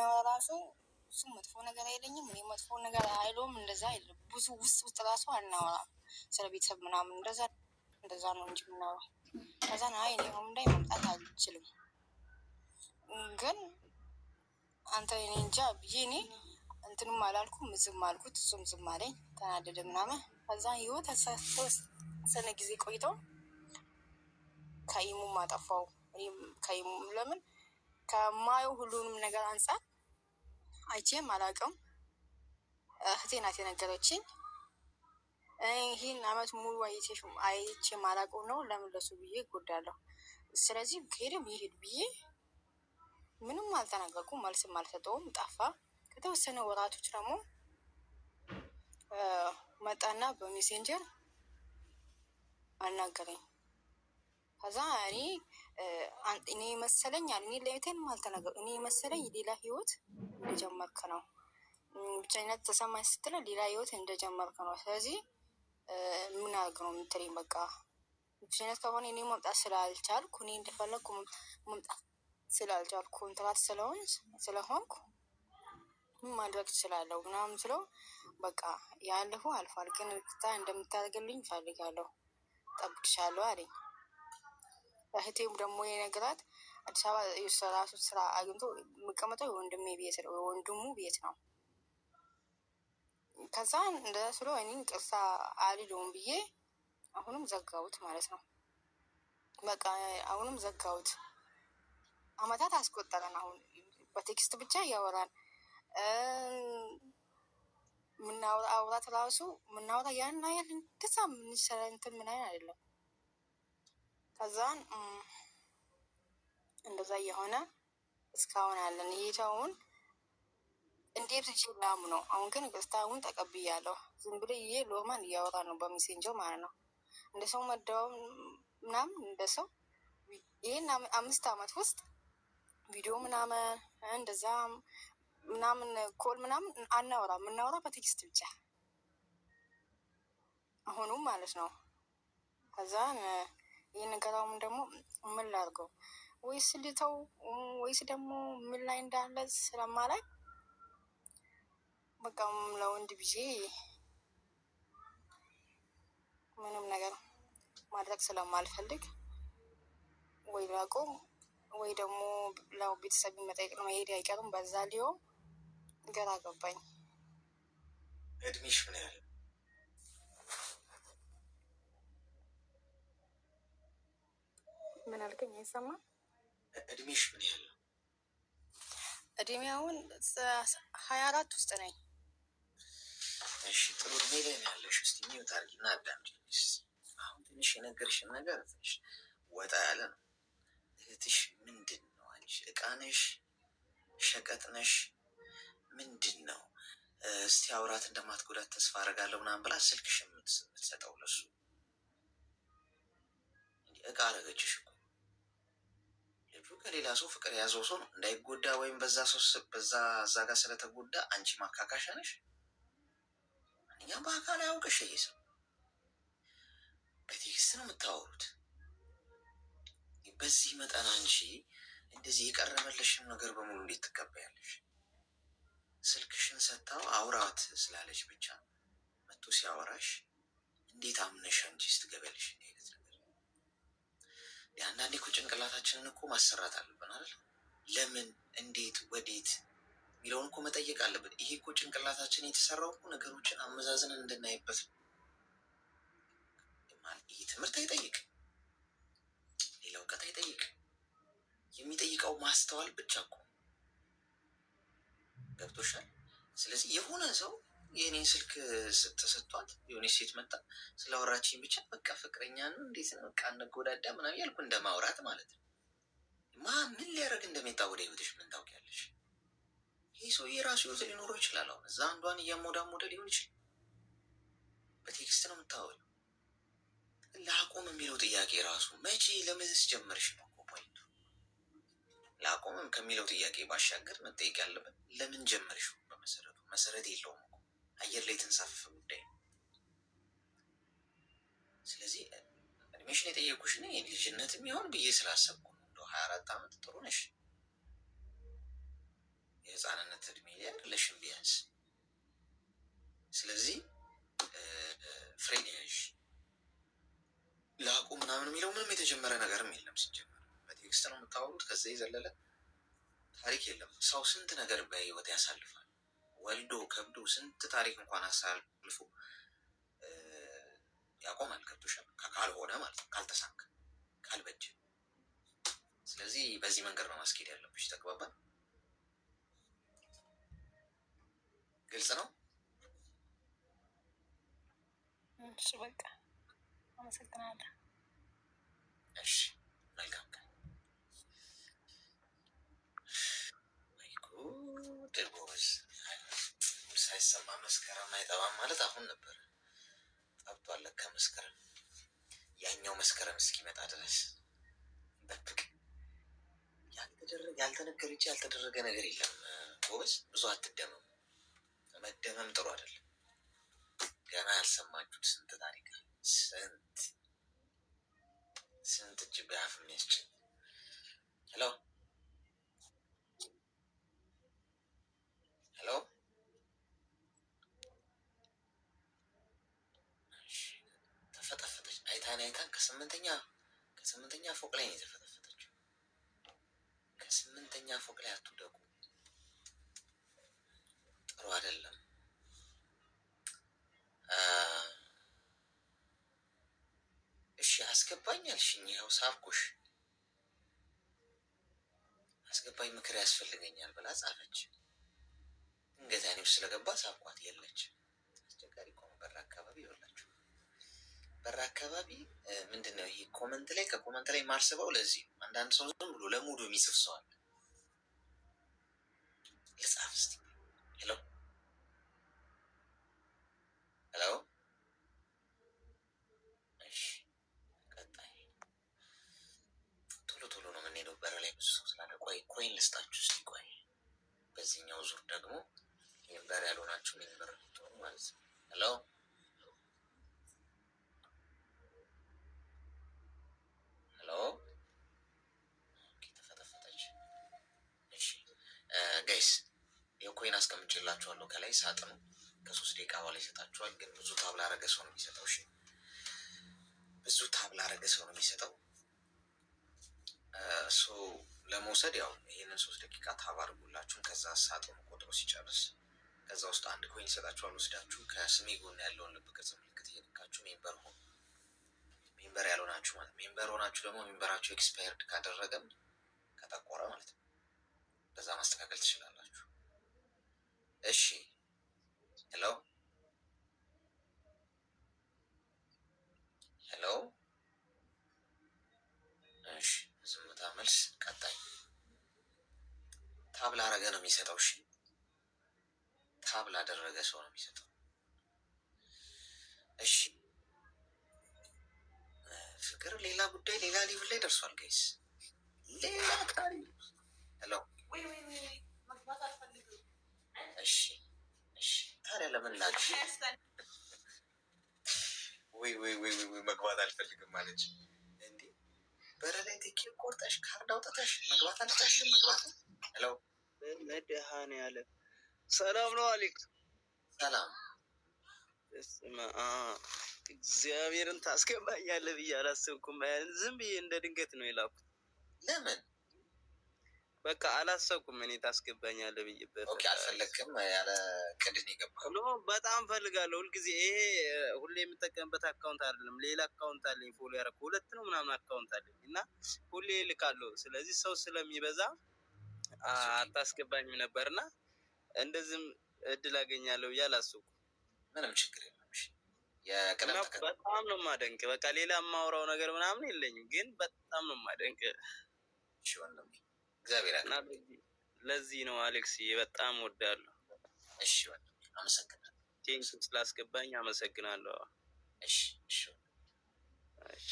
ብናወራ ራሱ እሱ መጥፎ ነገር አይለኝም፣ እኔ መጥፎ ነገር አይለውም። እንደዛ አይደለም። ብዙ ውስጥ ራሱ አናወራም ስለ ቤተሰብ ምናምን እንደዛ ነው እንጂ የምናወራው። ከዛ አይ እኔ አሁን ላይ መምጣት አልችልም፣ ግን አንተ እኔ እንጃ ብዬ እኔ እንትንም አላልኩም፣ ዝም አልኩት። እሱም ዝም አለኝ፣ ተናደደ ምናምን። ከዛ ህይወት ተወሰነ ጊዜ ቆይተው ከኢሙም አጠፋው። ከኢሙም ለምን ከማየው ሁሉንም ነገር አንጻር አይቼም አላውቅም። እህቴ ናት የነገረችኝ። ይህን አመት ሙሉ አይቼ ማላውቀው ነው። ለምን ለሱ ብዬ እጎዳለሁ? ስለዚህ ከሄደም ይሄድ ብዬ ምንም አልተናገርኩም፣ መልስም አልሰጠውም። ጠፋ። ከተወሰነ ወራቶች ደግሞ መጣና በሜሴንጀር አናገረኝ። ከዛ እኔ መሰለኝ እኔ ለቤቴንም አልተናገርኩም። እኔ መሰለኝ ሌላ ህይወት እንደጀመርክ ነው፣ ብቻኝነት ተሰማኝ ስትለ ሌላ ህይወት እንደጀመርክ ነው። ስለዚህ ምን አድርግ ነው የምትለኝ? በቃ ብቻኝነት ከሆነ እኔ መምጣት ስላልቻልኩ እኔ እንደፈለግኩ መምጣት ስላልቻልኩ ኮንትራት ስለሆንኩ ምን ማድረግ ትችላለሁ ምናምን ስለው በቃ ያለፈው አልፏል፣ ግን እንደምታደርግልኝ እፈልጋለሁ፣ ጠብቅሻለሁ አለኝ። እህቴም ደግሞ የነገራት አዲስ አበባ የራሱ ስራ አግኝቶ የሚቀመጠው የወንድሙ ቤት ነው። ከዛ እንደዛ ስለ እኔን ቅርሳ አልለውም ብዬ አሁንም ዘጋሁት ማለት ነው። በቃ አሁንም ዘጋሁት። አመታት አስቆጠረን። አሁን በቴክስት ብቻ እያወራን አውራት ራሱ ምናወራ ያን ያህል እንደዛ ምንሰራ እንትን ምን አይነት አይደለም። ከዛን እንደዛ እየሆነ እስካሁን አለን። ይሄውን እንዴት ይችላል ነው። አሁን ግን ቅርታውን ተቀብያለሁ። ዝም ብሎ ሎማን እያወራ ነው በሜሴንጀር ማለት ነው። እንደ ሰው መደዋወል ምናምን እንደ ሰው ይሄን 5 አመት ውስጥ ቪዲዮ ምናምን እንደዛ ምናምን ኮል ምናምን አናወራ፣ የምናወራ በቴክስት ብቻ አሁኑም ማለት ነው። ከዛን ይህን ነገራውን ደግሞ ምን ላድርገው? ወይስ ልተው ወይስ ደግሞ ምን ላይ እንዳለ ስለማላይ በቃ ለወንድ ብዬ ምንም ነገር ማድረግ ስለማልፈልግ ወይ ላቆም ወይ ደግሞ ለው ቤተሰብ መጠየቅ ነው። መሄድ አይቀርም። በዛ ሊሆን ገራ ገባኝ። እድሜሽ ምን ያህል? ምን አልከኝ? አይሰማም። እድሜሽ ምን ያህል? እድሜውን 24 ውስጥ ነኝ። እሺ ጥሩ እድሜ ላይ ነው ያለሽ። እስቲ ሚውት አድርጊና አዳምጪኝ። አሁን ትንሽ የነገርሽን ነገር ትንሽ ወጣ ያለ ነው። እህትሽ ምንድን ነው? አንቺ እቃ ነሽ? ሸቀጥ ነሽ? ምንድን ነው? እስቲ አውራት እንደማትጎዳት ተስፋ አደርጋለሁ ምናምን ብላ ስልክሽ የምትሰጠው ለሱ እቃ አረገችሽ እኮ። ልጁ ከሌላ ሰው ፍቅር የያዘው ሰው ነው እንዳይጎዳ ወይም እዛ ጋር ስለተጎዳ አንቺ ማካካሻ ነሽ። እኛም በአካል ያውቅሽ ይሄ ሰው በቴክስት ነው የምታወሩት። በዚህ መጠን አንቺ እንደዚህ የቀረበልሽን ነገር በሙሉ እንዴት ትቀበያለሽ? ስልክሽን ሰጥታው አውራት ስላለች ብቻ መጥቶ ሲያወራሽ እንዴት አምነሽ አንቺ ስትገበልሽ አይነት ነገር? አንዳንዴ እኮ ጭንቅላታችንን እኮ ማሰራት አለብን አይደል? ለምን፣ እንዴት፣ ወዴት የሚለውን እኮ መጠየቅ አለብን። ይሄ እኮ ጭንቅላታችን የተሰራው እኮ ነገሮችን አመዛዝነን እንድናይበት ነው። ይህ ትምህርት አይጠይቅ፣ ሌላ እውቀት አይጠይቅ። የሚጠይቀው ማስተዋል ብቻ እኮ። ገብቶሻል? ስለዚህ የሆነ ሰው የእኔን ስልክ ተሰጥቷት የሆነች ሴት መጣ ስላወራችኝ ብቻ በቃ ፍቅረኛ ነው እንዴት ነው በቃ እንጎዳዳ ምናምን ያልኩ እንደማውራት ማለት ነው። ምን ሊያደርግ እንደሚጣ ወደ ህይወትሽ ምን ታውቂያለሽ? ይህ ሰው የራሱ ህይወት ሊኖረው ይችላል። አሁን እዛ አንዷን እያሞዳሞደ ሊሆን ይችላል። በቴክስት ነው የምታወሪው። ላቆም የሚለው ጥያቄ ራሱ መቼ ለምንስ ጀመርሽ ነው እኮ ፖይንቱ። ላቆምም ከሚለው ጥያቄ ባሻገር መጠየቅ ያለበት ለምን ጀመርሽ? በመሰረቱ መሰረት የለውም እኮ አየር ላይ የተንሳፈፈ ጉዳይ ነው። ስለዚህ እድሜሽን የጠየቁሽ እኔ ልጅነትም ይሆን ብዬ ስላሰብኩ ነው። 24 አመት ጥሩ ነሽ። የህፃናት ዓመት እድሜ ላይ አይደለሽም ቢያንስ። ስለዚህ ፍሬን ያዥ ላቁ ምናምን የሚለው ምንም የተጀመረ ነገርም የለም። ሲጀመር በቴክስት ነው የምታወሩት። ከዛ የዘለለ ታሪክ የለም። ሰው ስንት ነገር በህይወት ያሳልፋል። ወልዶ ከብዶ ስንት ታሪክ እንኳን አሳልፎ ያቆማል። ገብቶሻል? ካልሆነ ማለት ነው፣ ካልተሳካ፣ ካልበጀ። ስለዚህ በዚህ መንገድ ነው ማስኬድ ያለብሽ። ተግባባን? ግልጽ ነው? እሺ በቃ አመሰግናለሁ። እሺ መልካም ቀን። ድርቦዝ ሳይሰማ መስከረም አይጠባም ማለት አሁን ነበር። ጠብቷል ለካ መስከረም። ያኛው መስከረም እስኪመጣ ድረስ በፍቅ ያልተነገረ እንጂ ያልተደረገ ነገር የለም። ጎበዝ ብዙ አትደመሙ። መደመም ጥሩ አይደለም። ገና ያልሰማችሁት ስንት ታሪክ አለ። ስንት እጅ በአፍ የሚያስችል። ሄሎ ሄሎ፣ ተፈጠፈጠች። አይታን ከስምንተኛ ፎቅ ላይ ነው የተፈጠፈጠችው። ከስምንተኛ ፎቅ ላይ አትውደቁ፣ ጥሩ አይደለም። እሺ አስገባኝ አልሽኝ፣ ይኸው ሳብኩሽ። አስገባኝ ምክር ያስፈልገኛል ብላ ጻፈች። ድንገት እኔ ውስጥ ስለገባ ሳብኳት። የለች። አስቸጋሪ ቆሞ በር አካባቢ ይወላችሁ። በር አካባቢ ምንድን ነው ይሄ? ኮመንት ላይ ከኮመንት ላይ ማርስበው። ለዚህ አንዳንድ ሰው ዝም ብሎ ለሙሉ የሚጽፍ ሰው አለ። ልጻፍ እስኪ። ሄሎ ሄሎ። እሺ ቀጣይ ቶሎ ቶሎ ነው የምንሄደው። በር ላይ ብዙ ሰው ስላለ ኮይን ልስጣችሁ እስኪ። ቆይ በዚህኛው ዙር ደግሞ ሜምበር ያልሆናችሁ ሜምበር ትሆኑ ማለት ነው። ሄሎ ሄሎ። ተፈተፈተች። እሺ ጋይስ የኮይን አስቀምጬላችኋለሁ ከላይ ሳጥኑ። ከ3 ደቂቃ በኋላ ይሰጣችኋል። ግን ብዙ ታብ ላረገ ሰው ነው የሚሰጠው። እሺ ብዙ ታብ ላረገ ሰው ነው የሚሰጠው። እሱ ለመውሰድ ያው ይህንን 3 ደቂቃ ታብ አድርጉላችሁን። ከዛ ሳጥኑ ቆጥሮ ሲጨርስ ከዛ ውስጥ አንድ ኮይን ይሰጣችኋል። ወስዳችሁ ከስሜ ጎን ያለውን ልብ ቅርጽ ምልክት እየነካችሁ ሜምበር ሆኑ። ሜምበር ያልሆናችሁ ማለት ሜምበር ሆናችሁ ደግሞ ሜምበራችሁ ኤክስፓየርድ ካደረገም ከጠቆረ ማለት ነው፣ በዛ ማስተካከል ትችላላችሁ። እሺ ሄሎ ሄሎ። እሺ ዝምታ መልስ። ቀጣይ ታብ ላረገ ነው የሚሰጠው። እሺ ታብ ላደረገ ሰው ነው የሚሰጠው። እሺ ፍቅር ሌላ ጉዳይ ሌላ ሊቭል ላይ ደርሷል ጋይስ። ሌላ ታሪክ። ሄሎ እሺ እሺ። ታዲያ ለምን ላክሽ? ወይ መግባት አልፈልግም ማለች እንዴ? በር ላይ ትኬት ቆርጠሽ ካርድ አውጥተሽ መግባት አልፈልግም መግባት። ሄሎ መድኃኔዓለም ሰላም ነው አሌክስ? ሰላም። እግዚአብሔርን ታስገባኛለህ ብዬ አላሰብኩም። ዝም ብዬ እንደ ድንገት ነው የላኩት። ለምን? በቃ አላሰብኩም እኔ ታስገባኛለህ ብዬ። ኦኬ አልፈለግክም? ያለ ቅድን ይገባል። በጣም ፈልጋለሁ። ሁልጊዜ ይሄ ሁሌ የምጠቀምበት አካውንት አይደለም፣ ሌላ አካውንት አለኝ። ፎሎ ያደረኩ 2 ነው ምናምን አካውንት አለኝ እና ሁሌ እልካለሁ። ስለዚህ ሰው ስለሚበዛ አታስገባኝም ነበርና እንደዚህም እድል አገኛለሁ ብዬ አላሰብኩም። ምንም ችግር የለም። የቅደም በጣም ነው የማደንቅ። በቃ ሌላ የማውራው ነገር ምናምን የለኝም፣ ግን በጣም ነው የማደንቅ። እሺ ወንድሜ እግዚአብሔር ያክብር። ለዚህ ነው አሌክስ በጣም ወዳለሁ። እሺ ወንድሜ አመሰግናለሁ። ቴንክ ስላስገባኝ አመሰግናለሁ። እሺ እሺ እሺ።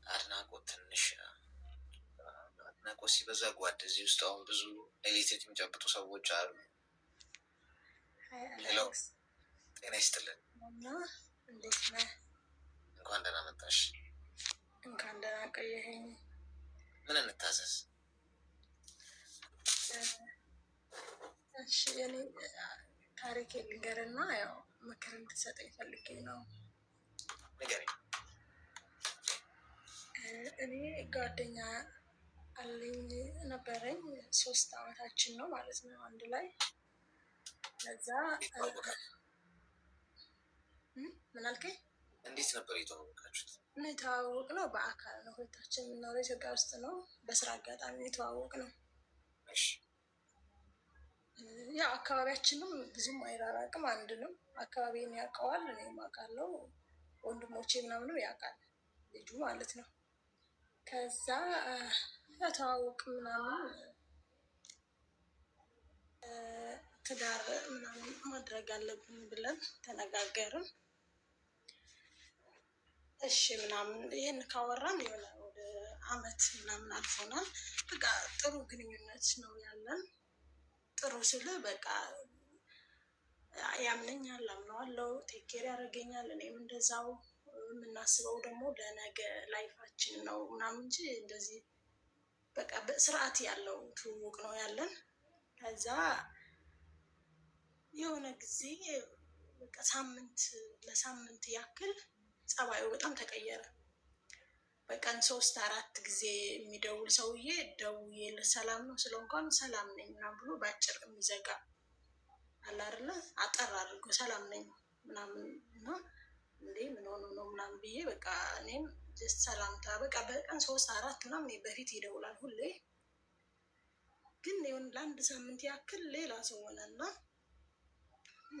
አድናቆት ትንሽ አድናቆት ሲበዛ ጓድ እዚህ ውስጥ አሁን ብዙ ኤሌክትሪክ የሚጨብጡ ሰዎች አሉ። ሄሎ ጤና ይስጥልን። እንዴት ነህ? እንኳን ደህና መጣሽ። እንኳን ደህና ቆየኸኝ። ምን እንታዘዝ? እሺ እኔ ታሪክ ልንገርና ያው ምክር እንድትሰጠኝ ፈልጌ ነው። ንገረኝ። እኔ ጓደኛ አለኝ ነበረኝ 3 አመታችን ነው ማለት ነው አንድ ላይ። ከዛ ምን አልከኝ? እንዴት ነበር የተዋወቃችሁት? የተዋወቅነው በአካል ነው። ሁለታችን የምንኖረው ኢትዮጵያ ውስጥ ነው። በስራ አጋጣሚ የተዋወቅነው። ያው አካባቢያችንም ብዙም አይራራቅም፣ አንድ ነው። አካባቢን ያውቀዋል፣ እኔም አውቃለሁ፣ ወንድሞቼ ምናምንም ያውቃል ልጁ ማለት ነው። ከዛ ተዋወቅ ምናምን ትዳር ምናምን ማድረግ አለብን ብለን ተነጋገርን። እሺ ምናምን ይህን ካወራን የሆነ ወደ አመት ምናምን አልፎናል። በቃ ጥሩ ግንኙነት ነው ያለን። ጥሩ ስል በቃ ያምነኛል፣ አምነዋለሁ፣ ቴኬር ያደርገኛል፣ እኔም እንደዛው። የምናስበው ደግሞ ለነገ ላይፋችን ነው ምናምን እንጂ እንደዚህ በቃ በስርዓት ያለው ትውውቅ ነው ያለን። ከዛ የሆነ ጊዜ በቃ ለሳምንት ያክል ጸባዩ በጣም ተቀየረ። በቀን 3-4 ጊዜ የሚደውል ሰውዬ ደውዬለት ሰላም ነው ስለው እንኳን ሰላም ነኝ ምናምን ብሎ በአጭር የሚዘጋ አለ አይደለ? አጠር አድርጎ ሰላም ነኝ ምናምን እና እንዴ ምን ሆኖ ነው ምናምን ብዬ በቃ እኔም ጀስት ሰላምታ በቃ በቀን 3-4 ምናምን በፊት ይደውላል ሁሌ። ግን የሆነ ለአንድ ሳምንት ያክል ሌላ ሰው ሆነና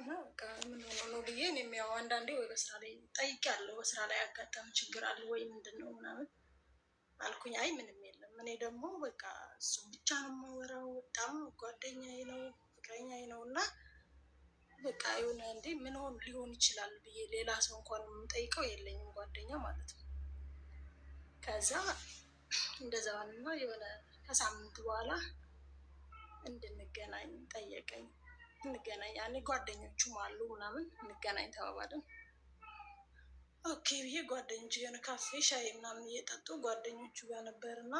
በቃ ምን ሆኖ ነው ብዬ እኔም ያው አንዳንዴ ወይ በስራ ላይ ጠይቄያለሁ፣ በስራ ላይ ያጋጠመ ችግር አለ ወይ ምንድን ነው ምናምን አልኩኝ። አይ ምንም የለም፣ እኔ ደግሞ በቃ እሱም ብቻ ነው የማወራው፣ በጣም ጓደኛዬ ነው ፍቅረኛዬ ነው እና በቃ የሆነ እንዴ ምን ሊሆን ይችላል ብዬ ሌላ ሰው እንኳን የምጠይቀው የለኝም ጓደኛ ማለት ነው። ከዛ እንደዛውና የሆነ ከሳምንት በኋላ እንድንገናኝ ጠየቀኝ። እንገናኝ ያኔ ጓደኞቹም አሉ ምናምን እንገናኝ ተባባልን። ኦኬ ብዬ ጓደኞቹ የሆነ ካፌ ሻይ ምናምን እየጠጡ ጓደኞቹ ጋር ነበርና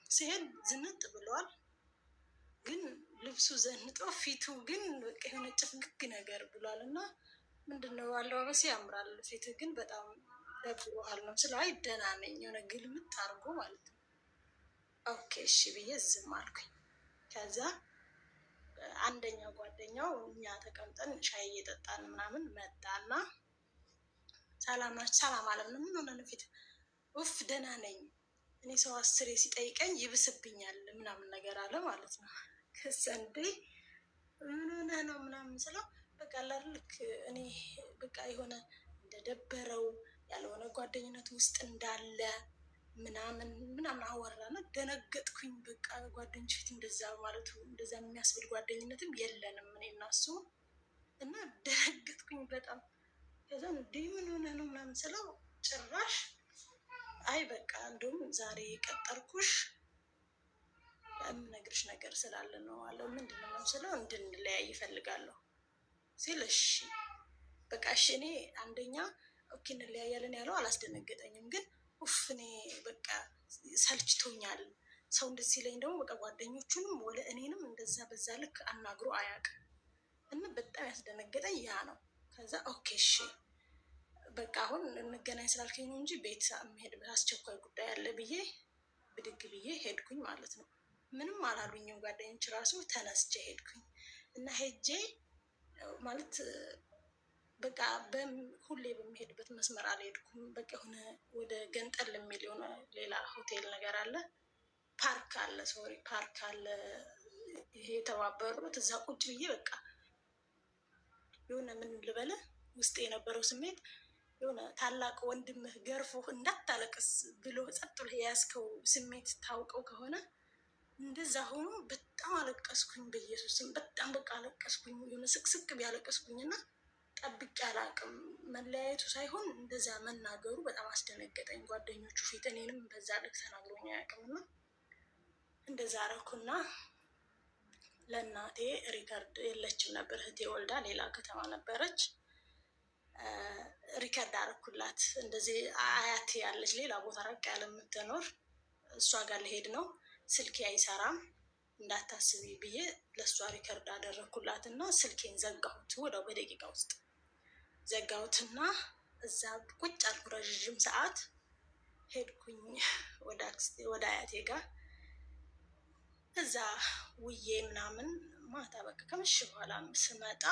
ሲሄድ ዝንጥ ብሏል። ግን ልብሱ ዘንጦ ፊቱ ግን በቃ የሆነ ጭፍግግ ነገር ብሏል። እና ምንድነው አለባበሴ ያምራል፣ ፊት ግን በጣም ደብሮሃል ነው ስለ አይ ደህና ነኝ የሆነ ግልምጥ አድርጎ ማለት ነው። ኦኬ እሺ ብዬ ዝም አልኩኝ። ከዛ አንደኛው ጓደኛው እኛ ተቀምጠን ሻይ እየጠጣን ምናምን መጣና ሰላም ናችሁ? ሰላም አለም ነው። ምን ሆነ ነው ፊት? ኡፍ ደህና ነኝ እኔ ሰው 10 ሲጠይቀኝ ይብስብኛል ምናምን ነገር አለ ማለት ነው። ከዛ እንዴ ምን ሆነ ነው ምናምን ስለው በቃ ልክ እኔ በቃ የሆነ እንደደበረው ያልሆነ ጓደኝነት ውስጥ እንዳለ ምናምን አወራና ደነገጥኩኝ። በቃ ጓደኞች ፊት እንደዛ ማለቱ እንደዛ የሚያስብል ጓደኝነትም የለንም እኔ እና እሱ እና ደነገጥኩኝ በጣም። ከዛ እንዴ ምን ሆነ ነው ምናምን ስለው ጭራሽ አይ በቃ እንደውም ዛሬ የቀጠርኩሽ የምነግርሽ ነገር ስላለ ነው አለው። ምንድን ነው ስለው እንድንለያይ ይፈልጋለሁ ሲል እሺ በቃ እሺ። እኔ አንደኛ ኦኬ እንለያያለን ያለው አላስደነገጠኝም፣ ግን ኡፍ እኔ በቃ ሰልችቶኛል። ሰው እንደዚህ ሲለኝ ደግሞ በቃ ጓደኞቹንም ወደ እኔንም እንደዛ በዛ ልክ አናግሮ አያውቅም እና በጣም ያስደነገጠኝ ያ ነው። ከዛ ኦኬ እሺ በቃ አሁን እንገናኝ ስላልከኝ ነው እንጂ ቤት የምሄድበት አስቸኳይ ጉዳይ አለ ብዬ ብድግ ብዬ ሄድኩኝ ማለት ነው። ምንም አላሉኝም ጓደኞች ራሱ ተነስቼ ሄድኩኝ እና ሄጄ ማለት በቃ ሁሌ በሚሄድበት መስመር አልሄድኩም። በቃ የሆነ ወደ ገንጠል የሚል የሆነ ሌላ ሆቴል ነገር አለ፣ ፓርክ አለ፣ ሶሪ ፓርክ አለ። ይሄ የተባበሩት እዛ ቁጭ ብዬ በቃ የሆነ ምን ልበለ ውስጥ የነበረው ስሜት የሆነ ታላቅ ወንድምህ ገርፎህ እንዳታለቅስ ብሎ ጸጥ ብለህ የያዝከው ስሜት ታውቀው ከሆነ እንደዛ ሆኖ በጣም አለቀስኩኝ። በኢየሱስም በጣም በቃ አለቀስኩኝ። የሆነ ስቅስቅ ቢያለቀስኩኝ እና ጠብቄ አላውቅም። መለያየቱ ሳይሆን እንደዛ መናገሩ በጣም አስደነገጠኝ። ጓደኞቹ ፊት እኔንም በዛ ልክ ተናግሮኝ አያውቅም እና እንደዛ አደረኩና ለእናቴ ሪከርድ የለችም ነበር፣ እህቴ ወልዳ ሌላ ከተማ ነበረች። ሪከርድ አደረኩላት። እንደዚህ አያቴ ያለች ሌላ ቦታ ራቅ ያለ የምትኖር እሷ ጋር ልሄድ ነው፣ ስልኬ አይሰራም እንዳታስቢ ብዬ ለእሷ ሪከርድ አደረግኩላት እና ስልኬን ዘጋሁት። ወዲያው በደቂቃ ውስጥ ዘጋሁትና እዛ ቁጭ አልኩ ረዥም ሰዓት። ሄድኩኝ ወደ አያቴ ጋር እዛ ውዬ ምናምን ማታ በቃ ከምሽ በኋላ ስመጣ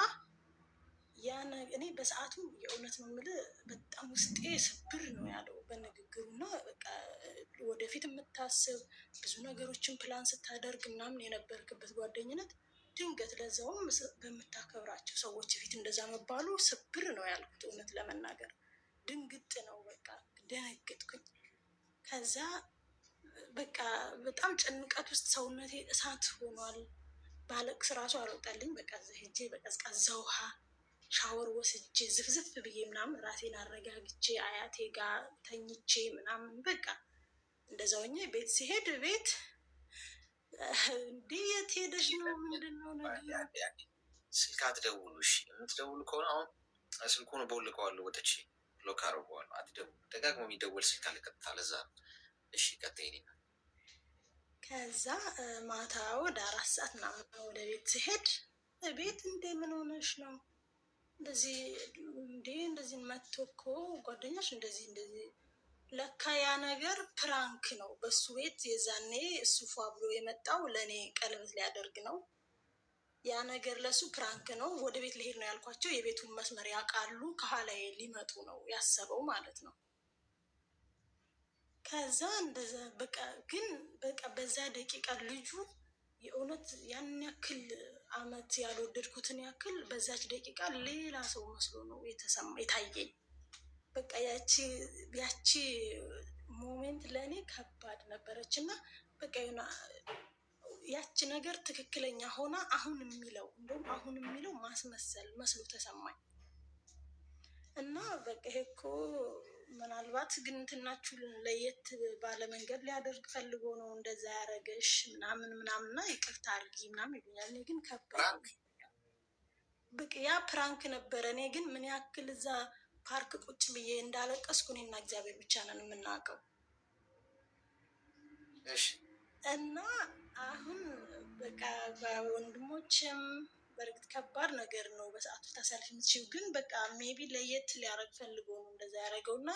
እኔ በሰዓቱ የእውነት ነው የምልህ በጣም ውስጤ ስብር ነው ያለው በንግግሩ እና በቃ ወደፊት የምታስብ ብዙ ነገሮችን ፕላን ስታደርግ ምናምን የነበርክበት ጓደኝነት ድንገት ለዛውም በምታከብራቸው ሰዎች ፊት እንደዛ መባሉ ስብር ነው ያልኩት። እውነት ለመናገር ድንግጥ ነው በቃ ደነገጥኩኝ። ከዛ በቃ በጣም ጭንቀት ውስጥ ሰውነቴ እሳት ሆኗል። ባለቅስ ራሱ አልወጣልኝ። በቃ ሄጄ በቀዝቃዛ ውሃ ሻወር ወስጄ ዝፍዝፍ ብዬ ምናምን ራሴን አረጋግቼ አያቴ ጋር ተኝቼ ምናምን በቃ እንደዛ ሆኜ ቤት ሲሄድ ቤት እንዲህ የት ሄደሽ ነው? ምንድን ነው ነገር? ስልክ አትደውሉ እሺ። የምትደውሉ ከሆነ አሁን ስልኩን ቦልከዋለሁ፣ ወጥቼ ብሎክ አድርገዋለሁ። አትደውሉ። ደጋግሞ የሚደውል ስልክ አለ ቀጥታ። ለዛ እሺ ቀጥይ። ከዛ ማታ ወደ 4 ሰዓት ምናምን ወደ ቤት ሲሄድ ቤት ምን ሆነሽ ነው እንደዚህ እንደዚህ መጥቶ እኮ ጓደኛሽ እንደዚህ ለካ ያ ነገር ፕራንክ ነው። በሱ ቤት የዛኔ እሱ ፏ ብሎ የመጣው ለእኔ ቀለበት ሊያደርግ ነው። ያ ነገር ለሱ ፕራንክ ነው። ወደ ቤት ልሄድ ነው ያልኳቸው የቤቱን መስመር ያውቃሉ። ከኋላዬ ሊመጡ ነው ያሰበው ማለት ነው። ከዛ እንደዛ በቃ ግን በቃ በዛ ደቂቃ ልጁ የእውነት ያን ያክል አመት ያልወደድኩትን ያክል በዛች ደቂቃ ሌላ ሰው መስሎ ነው የታየኝ። በቃ ያቺ ሞሜንት ለእኔ ከባድ ነበረች እና በቃ ያቺ ነገር ትክክለኛ ሆና አሁን የሚለው ማስመሰል መስሎ ተሰማኝ እና በቃ ይሄ እኮ ምናልባት ግን እንትናችሁን ለየት ባለ መንገድ ሊያደርግ ፈልጎ ነው እንደዛ ያደረገሽ ምናምንና ይቅርታ አድርጊ ምናምን ይሉኛል። እኔ ግን ከባድ በቃ ያ ፕራንክ ነበረ። እኔ ግን ምን ያክል እዛ ፓርክ ቁጭ ብዬ እንዳለቀስኩ እኔና እግዚአብሔር ብቻ ነን የምናውቀው። እና አሁን በቃ ወንድሞችም በእርግጥ ከባድ ነገር ነው በሰዓቱ ታሳልፍ የምትችይው፣ ግን በቃ ሜቢ ለየት ሊያደርግ ፈልጎ ነው እንደዛ ያደረገው እና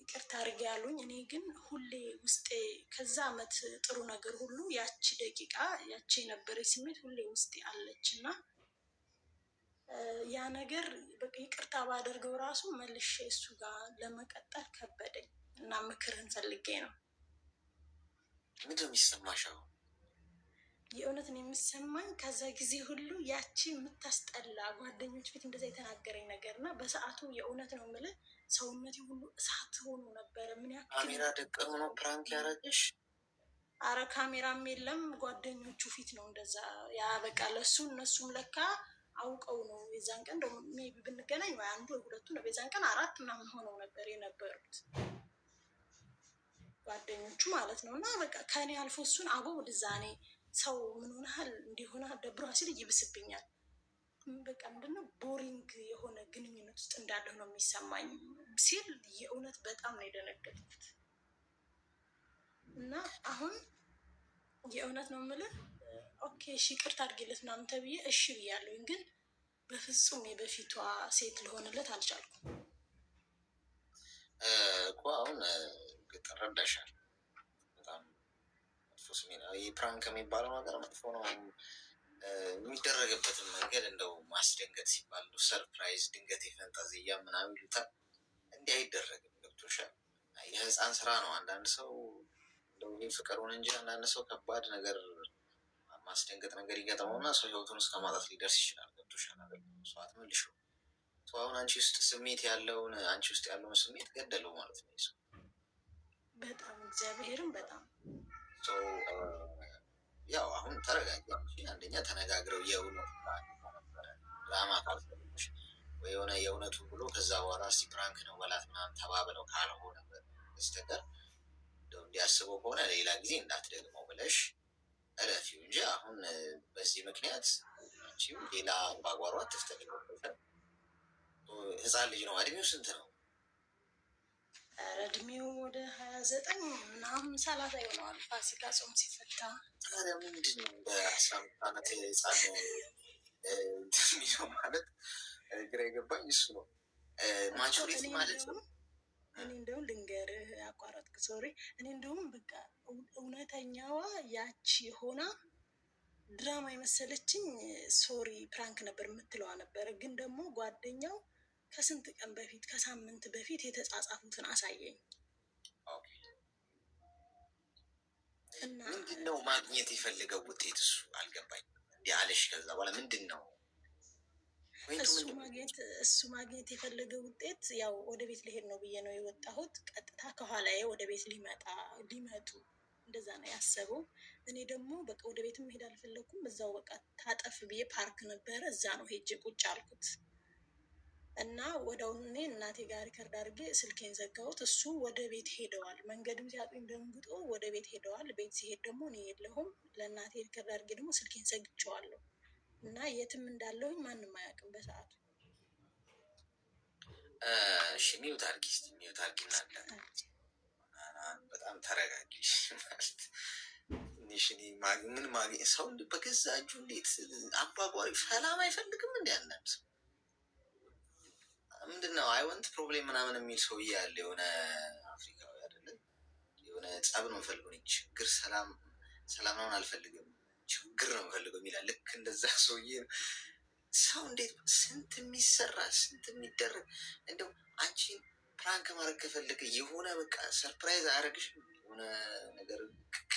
ይቅርታ አድርጌ ያሉኝ። እኔ ግን ሁሌ ውስጤ ከዛ አመት ጥሩ ነገር ሁሉ ያቺ ደቂቃ ያቺ የነበረች ስሜት ሁሌ ውስጤ አለች እና ያ ነገር በቃ ይቅርታ ባደርገው ራሱ መልሼ እሱ ጋር ለመቀጠል ከበደኝ እና ምክርህን ፈልጌ ነው። ምንድን ነው የሚሰማሽ? የእውነትን የሚሰማኝ ከዛ ጊዜ ሁሉ ያቺ የምታስጠላ ጓደኞች ፊት እንደዛ የተናገረኝ ነገር እና በሰዓቱ የእውነት ነው የምልህ ሰውነቴ ሁሉ እሳት ሆኖ ነበረ። ምን ያክል ካሜራ ደቀኑ ነው ፕራንክ ያደረገሽ? አረ ካሜራም የለም ጓደኞቹ ፊት ነው እንደዛ ያ በቃ ለሱ እነሱም ለካ አውቀው ነው። የዛን ቀን ደግሞ ሜቢ ብንገናኝ ወይ አንዱ ወይ ሁለቱ ነው። የዛን ቀን 4 ምናምን ሆነው ነበር የነበሩት ጓደኞቹ ማለት ነው። እና በቃ ከኔ አልፎ እሱን አቦ ወደዛኔ ሰው ምን ሆነሃል እንዲሆነ ደብሮ ሲል ይብስብኛል። በቃ ምንድነው ቦሪንግ የሆነ ግንኙነት ውስጥ እንዳለሁ ነው የሚሰማኝ ሲል የእውነት በጣም ነው የደነገጥኩት። እና አሁን የእውነት ነው የምልህ ኦኬ እሺ ይቅርታ አድርጌለት ምናምን ተብዬ እሺ ብያለሁኝ፣ ግን በፍጹም የበፊቷ ሴት ልሆንለት አልቻልኩም እኮ። አሁን ተረዳሻል። በጣም መጥፎ ስሜት ነው ይህ ፕራንክ የሚባለው ነገር መጥፎ ነው። የሚደረግበትን መንገድ እንደው ማስደንገጥ ሲባል ሰርፕራይዝ፣ ድንገት የፈንጠዝያ ምናምን ይሉታል። እንዲህ አይደረግም። ገብቶሻል? የህፃን ስራ ነው። አንዳንድ ሰው እንደው ፍቅሩን እንጂ አንዳንድ ሰው ከባድ ነገር ማስደንገጥ ነገር ይገጠመውና ሰው ህይወቱን እስከ ማጣት ሊደርስ ይችላል። ገብቶሻል? ሰዋት መልሽ አሁን አንቺ ውስጥ ስሜት ያለውን አንቺ ውስጥ ያለውን ስሜት ገደለው ማለት ነው ሰው። በጣም እግዚአብሔርም በጣም ያው አሁን ተረጋጋ። አንደኛ ተነጋግረው የእውነት ድራማ ካልፈለግሽ ወይ የሆነ የእውነቱ ብሎ ከዛ በኋላ እስቲ ፕራንክ ነው በላት ምናምን ተባብለው ካልሆነ በስተቀር እንዲያስበው ከሆነ ሌላ ጊዜ እንዳትደግመው ብለሽ እለፊው እንጂ አሁን በዚህ ምክንያት ሌላ ባጓሯ አትፍጠሪ። ህፃን ልጅ ነው። እድሜው ስንት ነው? እድሜው ወደ 29 ምናምን 30 ይሆነዋል። ፋሲካ ጾም ሲፈታ ታዲያ ምንድን ነው በ15 ዓመት ህፃን ሚለው ማለት ግራ የገባኝ እሱ ነው። ማቹሪቲ ማለት ነው። እኔ እንደውም ልንገርህ፣ አቋረጥክ፣ ሶሪ። እኔ እንደውም በቃ እውነተኛዋ ያቺ ሆና ድራማ የመሰለችኝ ሶሪ ፕራንክ ነበር የምትለዋ ነበር። ግን ደግሞ ጓደኛው ከስንት ቀን በፊት ከሳምንት በፊት የተጻጻፉትን አሳየኝ እና ምንድን ነው ማግኘት የፈለገው ውጤት? እሱ አልገባኝ እንዲህ አለሽ። ከዛ በኋላ ምንድን ነው እሱ ማግኘት የፈለገው ውጤት? ያው ወደ ቤት ሊሄድ ነው ብዬ ነው የወጣሁት። ቀጥታ ከኋላዬ ወደ ቤት ሊመጡ እንደዛ ነው ያሰበው። እኔ ደግሞ በቃ ወደ ቤትም መሄድ አልፈለኩም። እዛው በቃ ታጠፍ ብዬ ፓርክ ነበረ፣ እዛ ነው ሄጄ ቁጭ አልኩት እና ወዲያውኑ እኔ እናቴ ጋር ሪከርድ አድርጌ ስልኬን ዘጋሁት። እሱ ወደ ቤት ሄደዋል። መንገድም ሲያጡኝ ደንግጦ ወደ ቤት ሄደዋል። ቤት ሲሄድ ደግሞ እኔ የለሁም። ለእናቴ ሪከርድ አድርጌ ደግሞ ስልኬን ዘግቼዋለሁ እና የትም እንዳለሁኝ ማንም አያውቅም በሰዓቱ። እሺ ሚውት አድርጊ እስኪ፣ ሚውት አድርጊ እና በጣም ተረጋጊ። ምን ማግኘት ሰው በገዛ እጁ እንዴት አባጓሪ ሰላም አይፈልግም? እንዲ አንዳንድ ሰው ምንድነው አይወንት ፕሮብሌም ምናምን የሚል ሰውዬ ያለ የሆነ አፍሪካዊ አይደለም፣ የሆነ ጸብ ነው የምፈልገው ችግር፣ ሰላም አልፈልግም፣ ችግር ነው የምፈልገው የሚላል። ልክ እንደዛ ሰውዬ ሰው እንዴት ስንት የሚሰራ ስንት የሚደረግ። እንደው አንቺን ፕራንክ ማድረግ ከፈለገ የሆነ በቃ ሰርፕራይዝ አያደርግሽ? የሆነ ነገር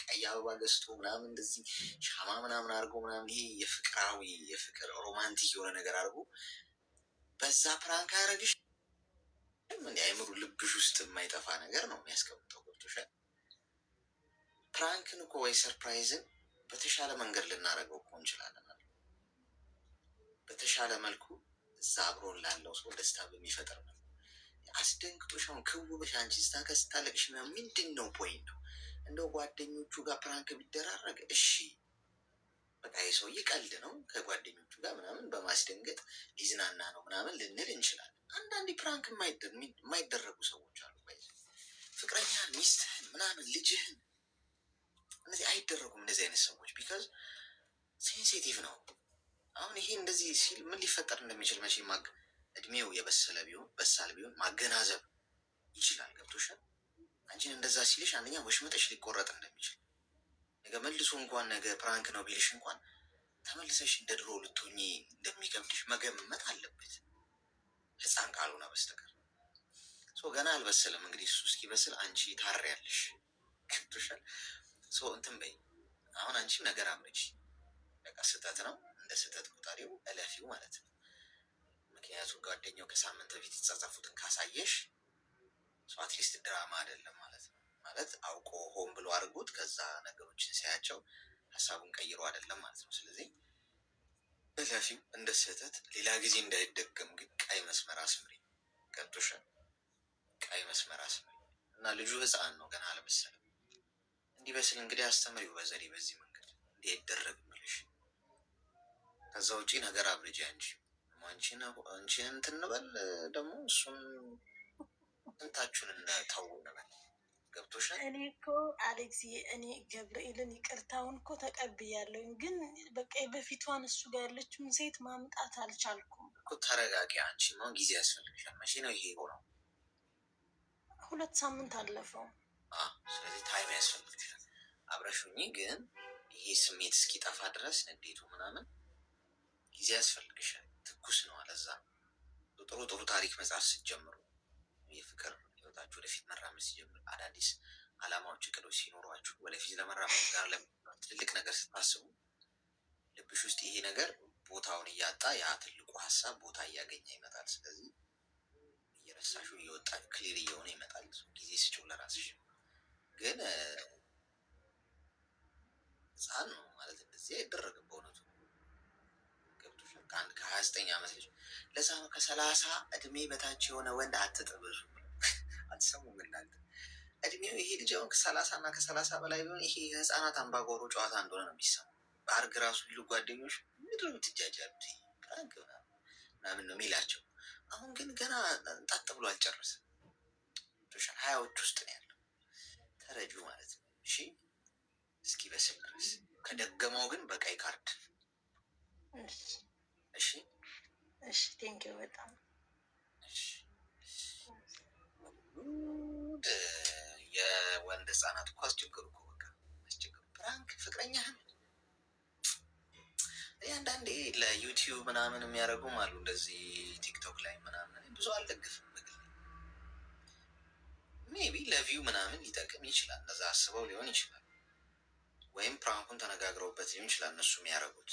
ቀይ አበባ ገዝቶ ምናምን እንደዚህ ሻማ ምናምን አድርጎ ምናምን ይሄ የፍቅር ሮማንቲክ የሆነ ነገር አድርጎ በዛ ፕራንክ አያደርግሽ? እንዲ አይምሩ ልብሽ ውስጥ የማይጠፋ ነገር ነው የሚያስቀምጠው። ገብቶሻል? ፕራንክን እኮ ወይ ሰርፕራይዝን በተሻለ መንገድ ልናደርገው እኮ እንችላለን። በተሻለ መልኩ እዛ አብሮን ላለው ሰው ደስታ በሚፈጥር ነው። አስደንግጦሽ አሁን ክውብሽ አንቺ ስታለቅሽ ምንድን ነው ፖይንት ነው? እንደው ጓደኞቹ ጋር ፕራንክ ቢደራረግ እሺ በቃ የሰውዬ ቀልድ ነው ከጓደኞቹ ጋር ምናምን በማስደንገጥ ሊዝናና ነው ምናምን ልንል እንችላለን። አንዳንዴ ፕራንክ የማይደረጉ ሰዎች አሉ። ፍቅረኛን፣ ሚስትህን፣ ምናምን ልጅህን እነዚህ አይደረጉም እንደዚህ አይነት ሰዎች ቢካዝ ሴንሲቲቭ ነው። አሁን ይሄ እንደዚህ ሲል ምን ሊፈጠር እንደሚችል መቼ እድሜው የበሰለ በሳል ቢሆን ማገናዘብ ይችላል። ገብቶሻል? አንቺን እንደዛ ሲልሽ አንደኛ ወሽመጠሽ ሊቆረጥ እንደሚችል ነገ መልሶ እንኳን ነገ ፕራንክ ነው ቢልሽ እንኳን ተመልሰሽ እንደ ድሮ ልትሆኚ እንደሚከብድሽ መገመት አለበት፣ ህፃን ካልሆነ በስተቀር። ገና አልበሰለም። እንግዲህ እሱ እስኪበስል አንቺ ታሪያለሽ። ገብቶሻል? እንትን በይ። አሁን አንቺም ነገር አምረች በቃ ስህተት ነው እንደ ስህተት ቁጣሪው እለፊው ማለት ነው። ምክንያቱም ጓደኛው ከሳምንት በፊት የተጻጻፉትን ካሳየሽ አትሊስት ድራማ አይደለም ማለት ነው። ማለት አውቆ ሆን ብሎ አድርጎት ከዛ ነገሮችን ሲያያቸው ሀሳቡን ቀይሮ አይደለም ማለት ነው። ስለዚህ እለፊው እንደ ስህተት። ሌላ ጊዜ እንዳይደገም ግን ቀይ መስመር አስምሪ። ገብቶሻል? ቀይ መስመር አስምሪ እና ልጁ ህፃን ነው ገና አልበሰለም። እንዲበስል እንግዲህ አስተምሪው በዘዴ በዚህ መንገድ እንዲህ አይደረግ ብለሽ። ከዛ ውጪ ነገር አብርጃ እንጂ አንቺን እንትን እንበል ደግሞ እሱን እንታችሁን እንተው እንበል። ገብቶሻል? እኔ እኮ አሌክስ፣ እኔ ገብርኤልን ይቅርታውን እኮ ተቀብያለሁኝ፣ ግን በቃ በፊቷን እሱ ጋር ያለችውን ሴት ማምጣት አልቻልኩም እኮ። ተረጋጊ። አንቺ ጊዜ ያስፈልግሻል። መቼ ነው ይሄ ሆነው? 2 ሳምንት አለፈው። ስለዚህ ታይም ያስፈልግሻል። አብረሹኝ ግን ይሄ ስሜት እስኪጠፋ ድረስ ንዴቱ ምናምን ጊዜ ያስፈልግሻል። ትኩስ ነው። አለዛ ጥሩ ታሪክ መጽሐፍ ስትጀምሩ የፍቅር ህይወታችሁ ወደፊት መራመድ ሲጀምር አዳዲስ አላማዎች፣ እቅዶች ሲኖሯችሁ ወደፊት ለመራመድ ጋር ትልቅ ነገር ስታስቡ ልብሽ ውስጥ ይሄ ነገር ቦታውን እያጣ ያ ትልቁ ሀሳብ ቦታ እያገኘ ይመጣል። ስለዚህ እየረሳሹ እየወጣ ክሊር እየሆነ ይመጣል። ጊዜ ስጭው ለራስሽ። ግን ህፃን ነው ማለት እንደዚህ አይደረግም በእውነቱ። ገብቶሻል? ከአንድ ከ29 ዓመት ልጅ ለዛ ነው ከ30 እድሜ በታች የሆነ ወንድ አትጥበሱ። አትሰሙም እናንተ? እድሜው ይሄ ልጅ አሁን ከ30 እና ከ30 በላይ ቢሆን ይሄ የህፃናት አምባጓሮ ጨዋታ እንደሆነ ነው የሚሰማው። በአርግ ራሱ ሊሉ ጓደኞች ምድር የምትጃጃሉት ፕራንክ ምናምን ነው የሚላቸው። አሁን ግን ገና ጣጥ ብሎ አልጨረስም። ገብቶሻል? ሀያዎች ውስጥ ነው ያለው ተረጁ ማለት ነው። እሺ እስኪ በስል ድረስ ከደገመው ግን በቀይ ካርድ እሺ። እሺ ቴንኪው በጣም የወንድ ህጻናት እኮ አስቸገሩ እኮ በቃ አስቸገሩ። ፕራንክ ፍቅረኛህን አንዳንዴ ለዩቲዩብ ምናምን የሚያደርጉም አሉ እንደዚህ ቲክቶክ ላይ ምናምን ብዙ አልደግፍም። በግል ሜቢ ለቪው ምናምን ሊጠቅም ይችላል። እነዛ አስበው ሊሆን ይችላል፣ ወይም ፕራንኩን ተነጋግረውበት ሊሆን ይችላል እነሱ የሚያደርጉት።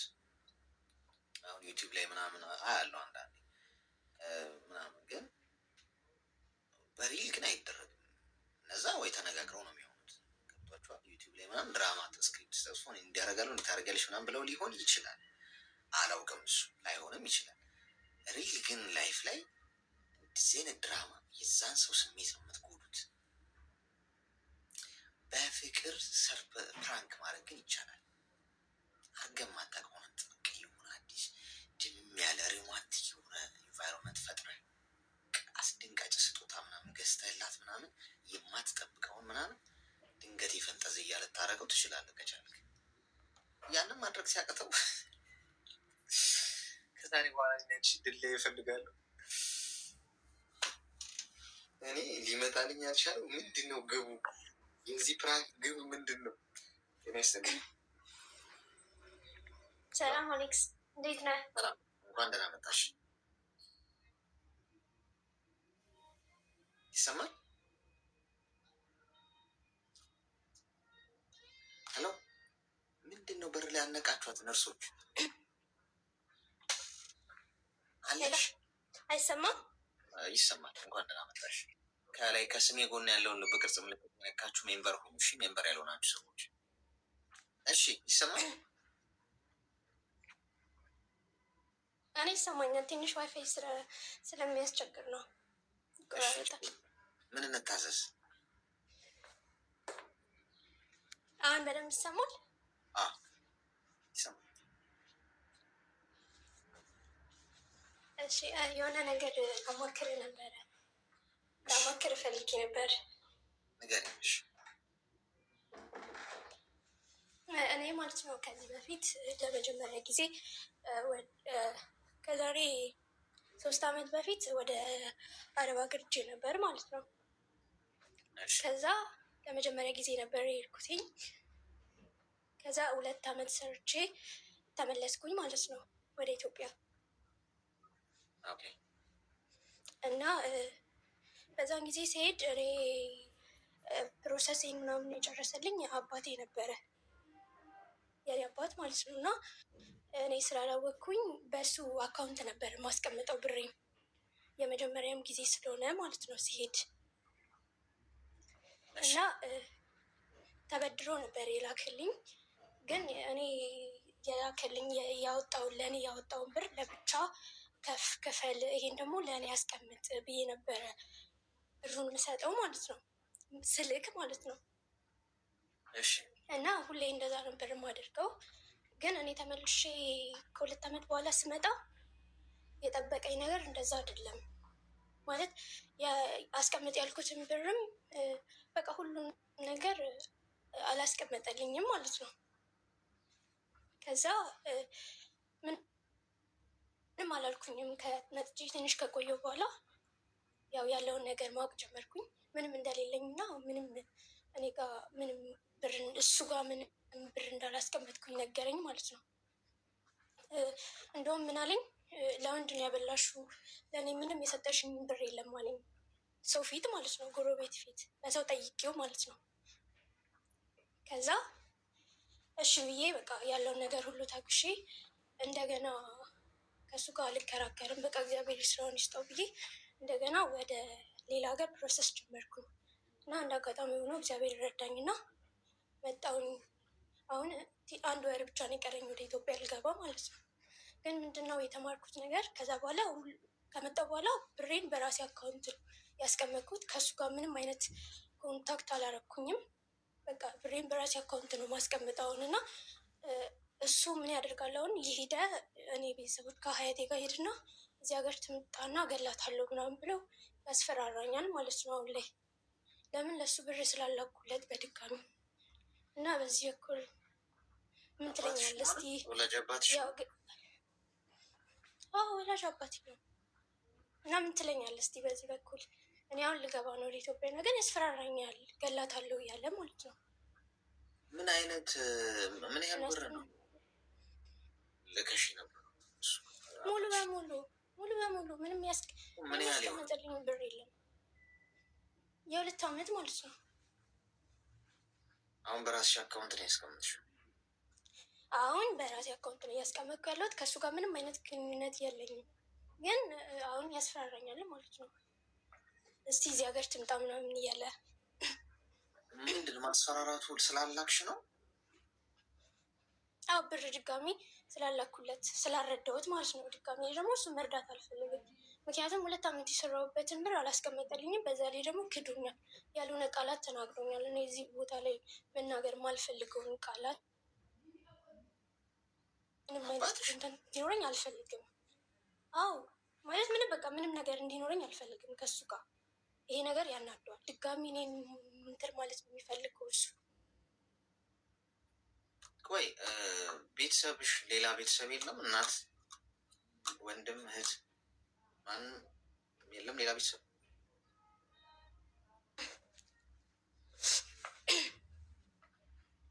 አሁን ዩቲዩብ ላይ ምናምን አያለው አንዳንዴ ምናምን፣ ግን በሪል ግን አይደረግም። እነዛ ወይ ተነጋግረው ነው የሚሆኑት። ገብቷቸዋል። ዩቲዩብ ላይ ምናምን ድራማ ስክሪፕት ተጽፎ እንዲያደርጋሉ እንዲታደርጋለች ምናምን ብለው ሊሆን ይችላል። አላውቅም፣ እሱ ላይሆንም ይችላል። ሪል ግን ላይፍ ላይ እንደዚህ አይነት ድራማ የዛን ሰው ስሜት ነው የምትጎዱት። በፍቅር ሰርፕ ፕራንክ ማድረግ ግን ይቻላል። አርገም ማታውቀውን ጥብቅ የሆነ አዲስ ድም ያለ ሮማንቲክ የሆነ ኢንቫይሮንመንት ፈጥረህ አስደንጋጭ ስጦታ ምናምን ገዝተህላት ምናምን የማትጠብቀውን ምናምን ድንገት የፈንጠዝያ ልታደርገው ትችላለህ ከቻልክ። ያንን ማድረግ ሲያቅተው ከዛሬ በኋላ ነች ድል ይፈልጋሉ። እኔ ሊመጣልኝ ያልቻለው ምንድን ነው ግቡ? የዚህ ፕራንክ ግብ ምንድን ነው? ሰላም አሌክስ፣ እንዴት ነህ? እንኳን ደህና መጣሽ። ይሰማል? ሄሎ፣ ምንድን ነው በር ላይ ያነቃችኋት ነርሶች? አለሽ? አይሰማም? ይሰማል። እንኳን ደህና መጣሽ። ከላይ ከስሜ ጎን ያለውን ልብ ቅርጽ ምልክት ነካችሁ ሜምበር ሁኑ። እሺ፣ ሜምበር ያልሆናችሁ ሰዎች እሺ። ይሰማል? እኔ ይሰማኛል። ትንሽ ዋይፋይ ስለሚያስቸግር ነው። ምን እንታዘዝ? አሁን በደንብ ይሰማል? ይሰማል። እሺ፣ የሆነ ነገር አማክር ነበረ። ለማማከር ፈልጌ ነበር። ንገሪኝ። እኔ ማለት ነው ከዚህ በፊት ለመጀመሪያ ጊዜ ከዛሬ 3 ዓመት በፊት ወደ አረብ ሀገር ሄጄ ነበር ማለት ነው። ከዛ ለመጀመሪያ ጊዜ ነበር የሄድኩትኝ። ከዛ 2 ዓመት ሰርቼ ተመለስኩኝ ማለት ነው ወደ ኢትዮጵያ። እና በዛን ጊዜ ሲሄድ እኔ ፕሮሰሴን ምናምን የጨረሰልኝ አባቴ ነበረ፣ የኔ አባት ማለት ነው። እና እኔ ስላላወቅኩኝ በሱ አካውንት ነበር ማስቀምጠው ብሬም፣ የመጀመሪያም ጊዜ ስለሆነ ማለት ነው ሲሄድ። እና ተበድሮ ነበር የላክልኝ። ግን እኔ የላክልኝ ለእኔ ያወጣውን ብር ለብቻ ክፈል፣ ይሄን ደግሞ ለእኔ ያስቀምጥ ብዬ ነበረ ብሩን የምሰጠው ማለት ነው፣ ስልክ ማለት ነው። እና ሁሌ እንደዛ ነበር የማደርገው። ግን እኔ ተመልሼ ከ2 ዓመት በኋላ ስመጣ የጠበቀኝ ነገር እንደዛ አይደለም ማለት አስቀምጥ ያልኩትን ብርም በቃ ሁሉም ነገር አላስቀመጠልኝም ማለት ነው። ከዛ ምንም አላልኩኝም። ከመጥቼ ትንሽ ከቆየሁ በኋላ ያው ያለውን ነገር ማወቅ ጀመርኩኝ። ምንም እንደሌለኝ እና ምንም እኔ ጋር ምንም ብር እሱ ጋር ምንም ብር እንዳላስቀመጥኩኝ ነገረኝ ማለት ነው። እንደውም ምን አለኝ፣ ለምንድን ነው ያበላሽው? ለእኔ ምንም የሰጠሽኝ ብር የለም አለኝ። ሰው ፊት ማለት ነው፣ ጎረቤት ፊት በሰው ጠይቄው ማለት ነው። ከዛ እሺ ብዬ በቃ ያለውን ነገር ሁሉ ታግሼ እንደገና ከእሱ ጋር አልከራከርም፣ በቃ እግዚአብሔር ስራውን ይስጠው ብዬ እንደገና ወደ ሌላ ሀገር ፕሮሰስ ጀመርኩኝ። እና እንደ አጋጣሚ ሆኖ እግዚአብሔር ረዳኝና መጣሁኝ። አሁን 1 ወር ብቻ ነው የቀረኝ ወደ ኢትዮጵያ ልገባ ማለት ነው። ግን ምንድነው የተማርኩት ነገር፣ ከዛ በኋላ ከመጣሁ በኋላ ብሬን በራሴ አካውንት ያስቀመጥኩት፣ ከእሱ ጋር ምንም አይነት ኮንታክት አላረኩኝም። በቃ ብሬን በራሴ አካውንት ነው ማስቀምጠውን። እና እሱ ምን ያደርጋል አሁን የሄደ እኔ ቤተሰቦች ከሀያቴ ጋር ሄድና እዚህ ሀገር ትምጣና እገላታለሁ ምናምን ብለው ያስፈራራኛል ማለት ነው አሁን ላይ። ለምን ለሱ ብር ስላላኩለት በድጋሚ እና በዚህ በኩል ምን ትለኛለህ እስቲ? ወላጅ አባትሽ? አዎ ወላጅ አባቴ ነው። እና ምን ትለኛለህ እስቲ በዚህ በኩል? እኔ አሁን ልገባ ነው ወደ ኢትዮጵያ ነው፣ ግን ያስፈራራኛል፣ ገላታለሁ እያለ ማለት ነው። ምን አይነት ምን ያህል ብር ነው ልከሽ ነበር? ሙሉ በሙሉ ምንም ያስቀመጠልኝ ብር የለም። የ2 ዓመት ማለት ነው። አሁን በራስሽ አካውንት ነው ያስቀመጥሽው? አሁን በራሴ አካውንት ነው እያስቀመጥኩ ያለሁት። ከእሱ ጋር ምንም አይነት ግንኙነት የለኝም፣ ግን አሁን ያስፈራራኛል ማለት ነው። እስቲ እዚህ ሀገር ትምጣ ምናምን እያለ። ምንድን ማስፈራራቱ? ስላላክሽ ነው? አዎ ብር ድጋሚ ስላላኩለት ስላረዳሁት ማለት ነው። ድጋሚ ደግሞ እሱ መርዳት አልፈልግም፣ ምክንያቱም 2 ዓመት የሰራሁበትን ብር አላስቀመጠልኝም። በዛ ላይ ደግሞ ክዶኛል፣ ያልሆነ ቃላት ተናግሮኛል። እኔ እዚህ ቦታ ላይ መናገር ማልፈልገውን ቃላት ምንም አይነት እንዲኖረኝ አልፈልግም። አዎ ማለት ምንም ነገር እንዲኖረኝ አልፈልግም ከሱ ጋር። ይሄ ነገር ያናደዋል። ድጋሚ እኔን ምንትር ማለት ነው የሚፈልገው እሱ። ቆይ ቤተሰብሽ ሌላ ቤተሰብ የለም? እናት፣ ወንድም፣ እህት ማንም የለም? ሌላ ቤተሰብ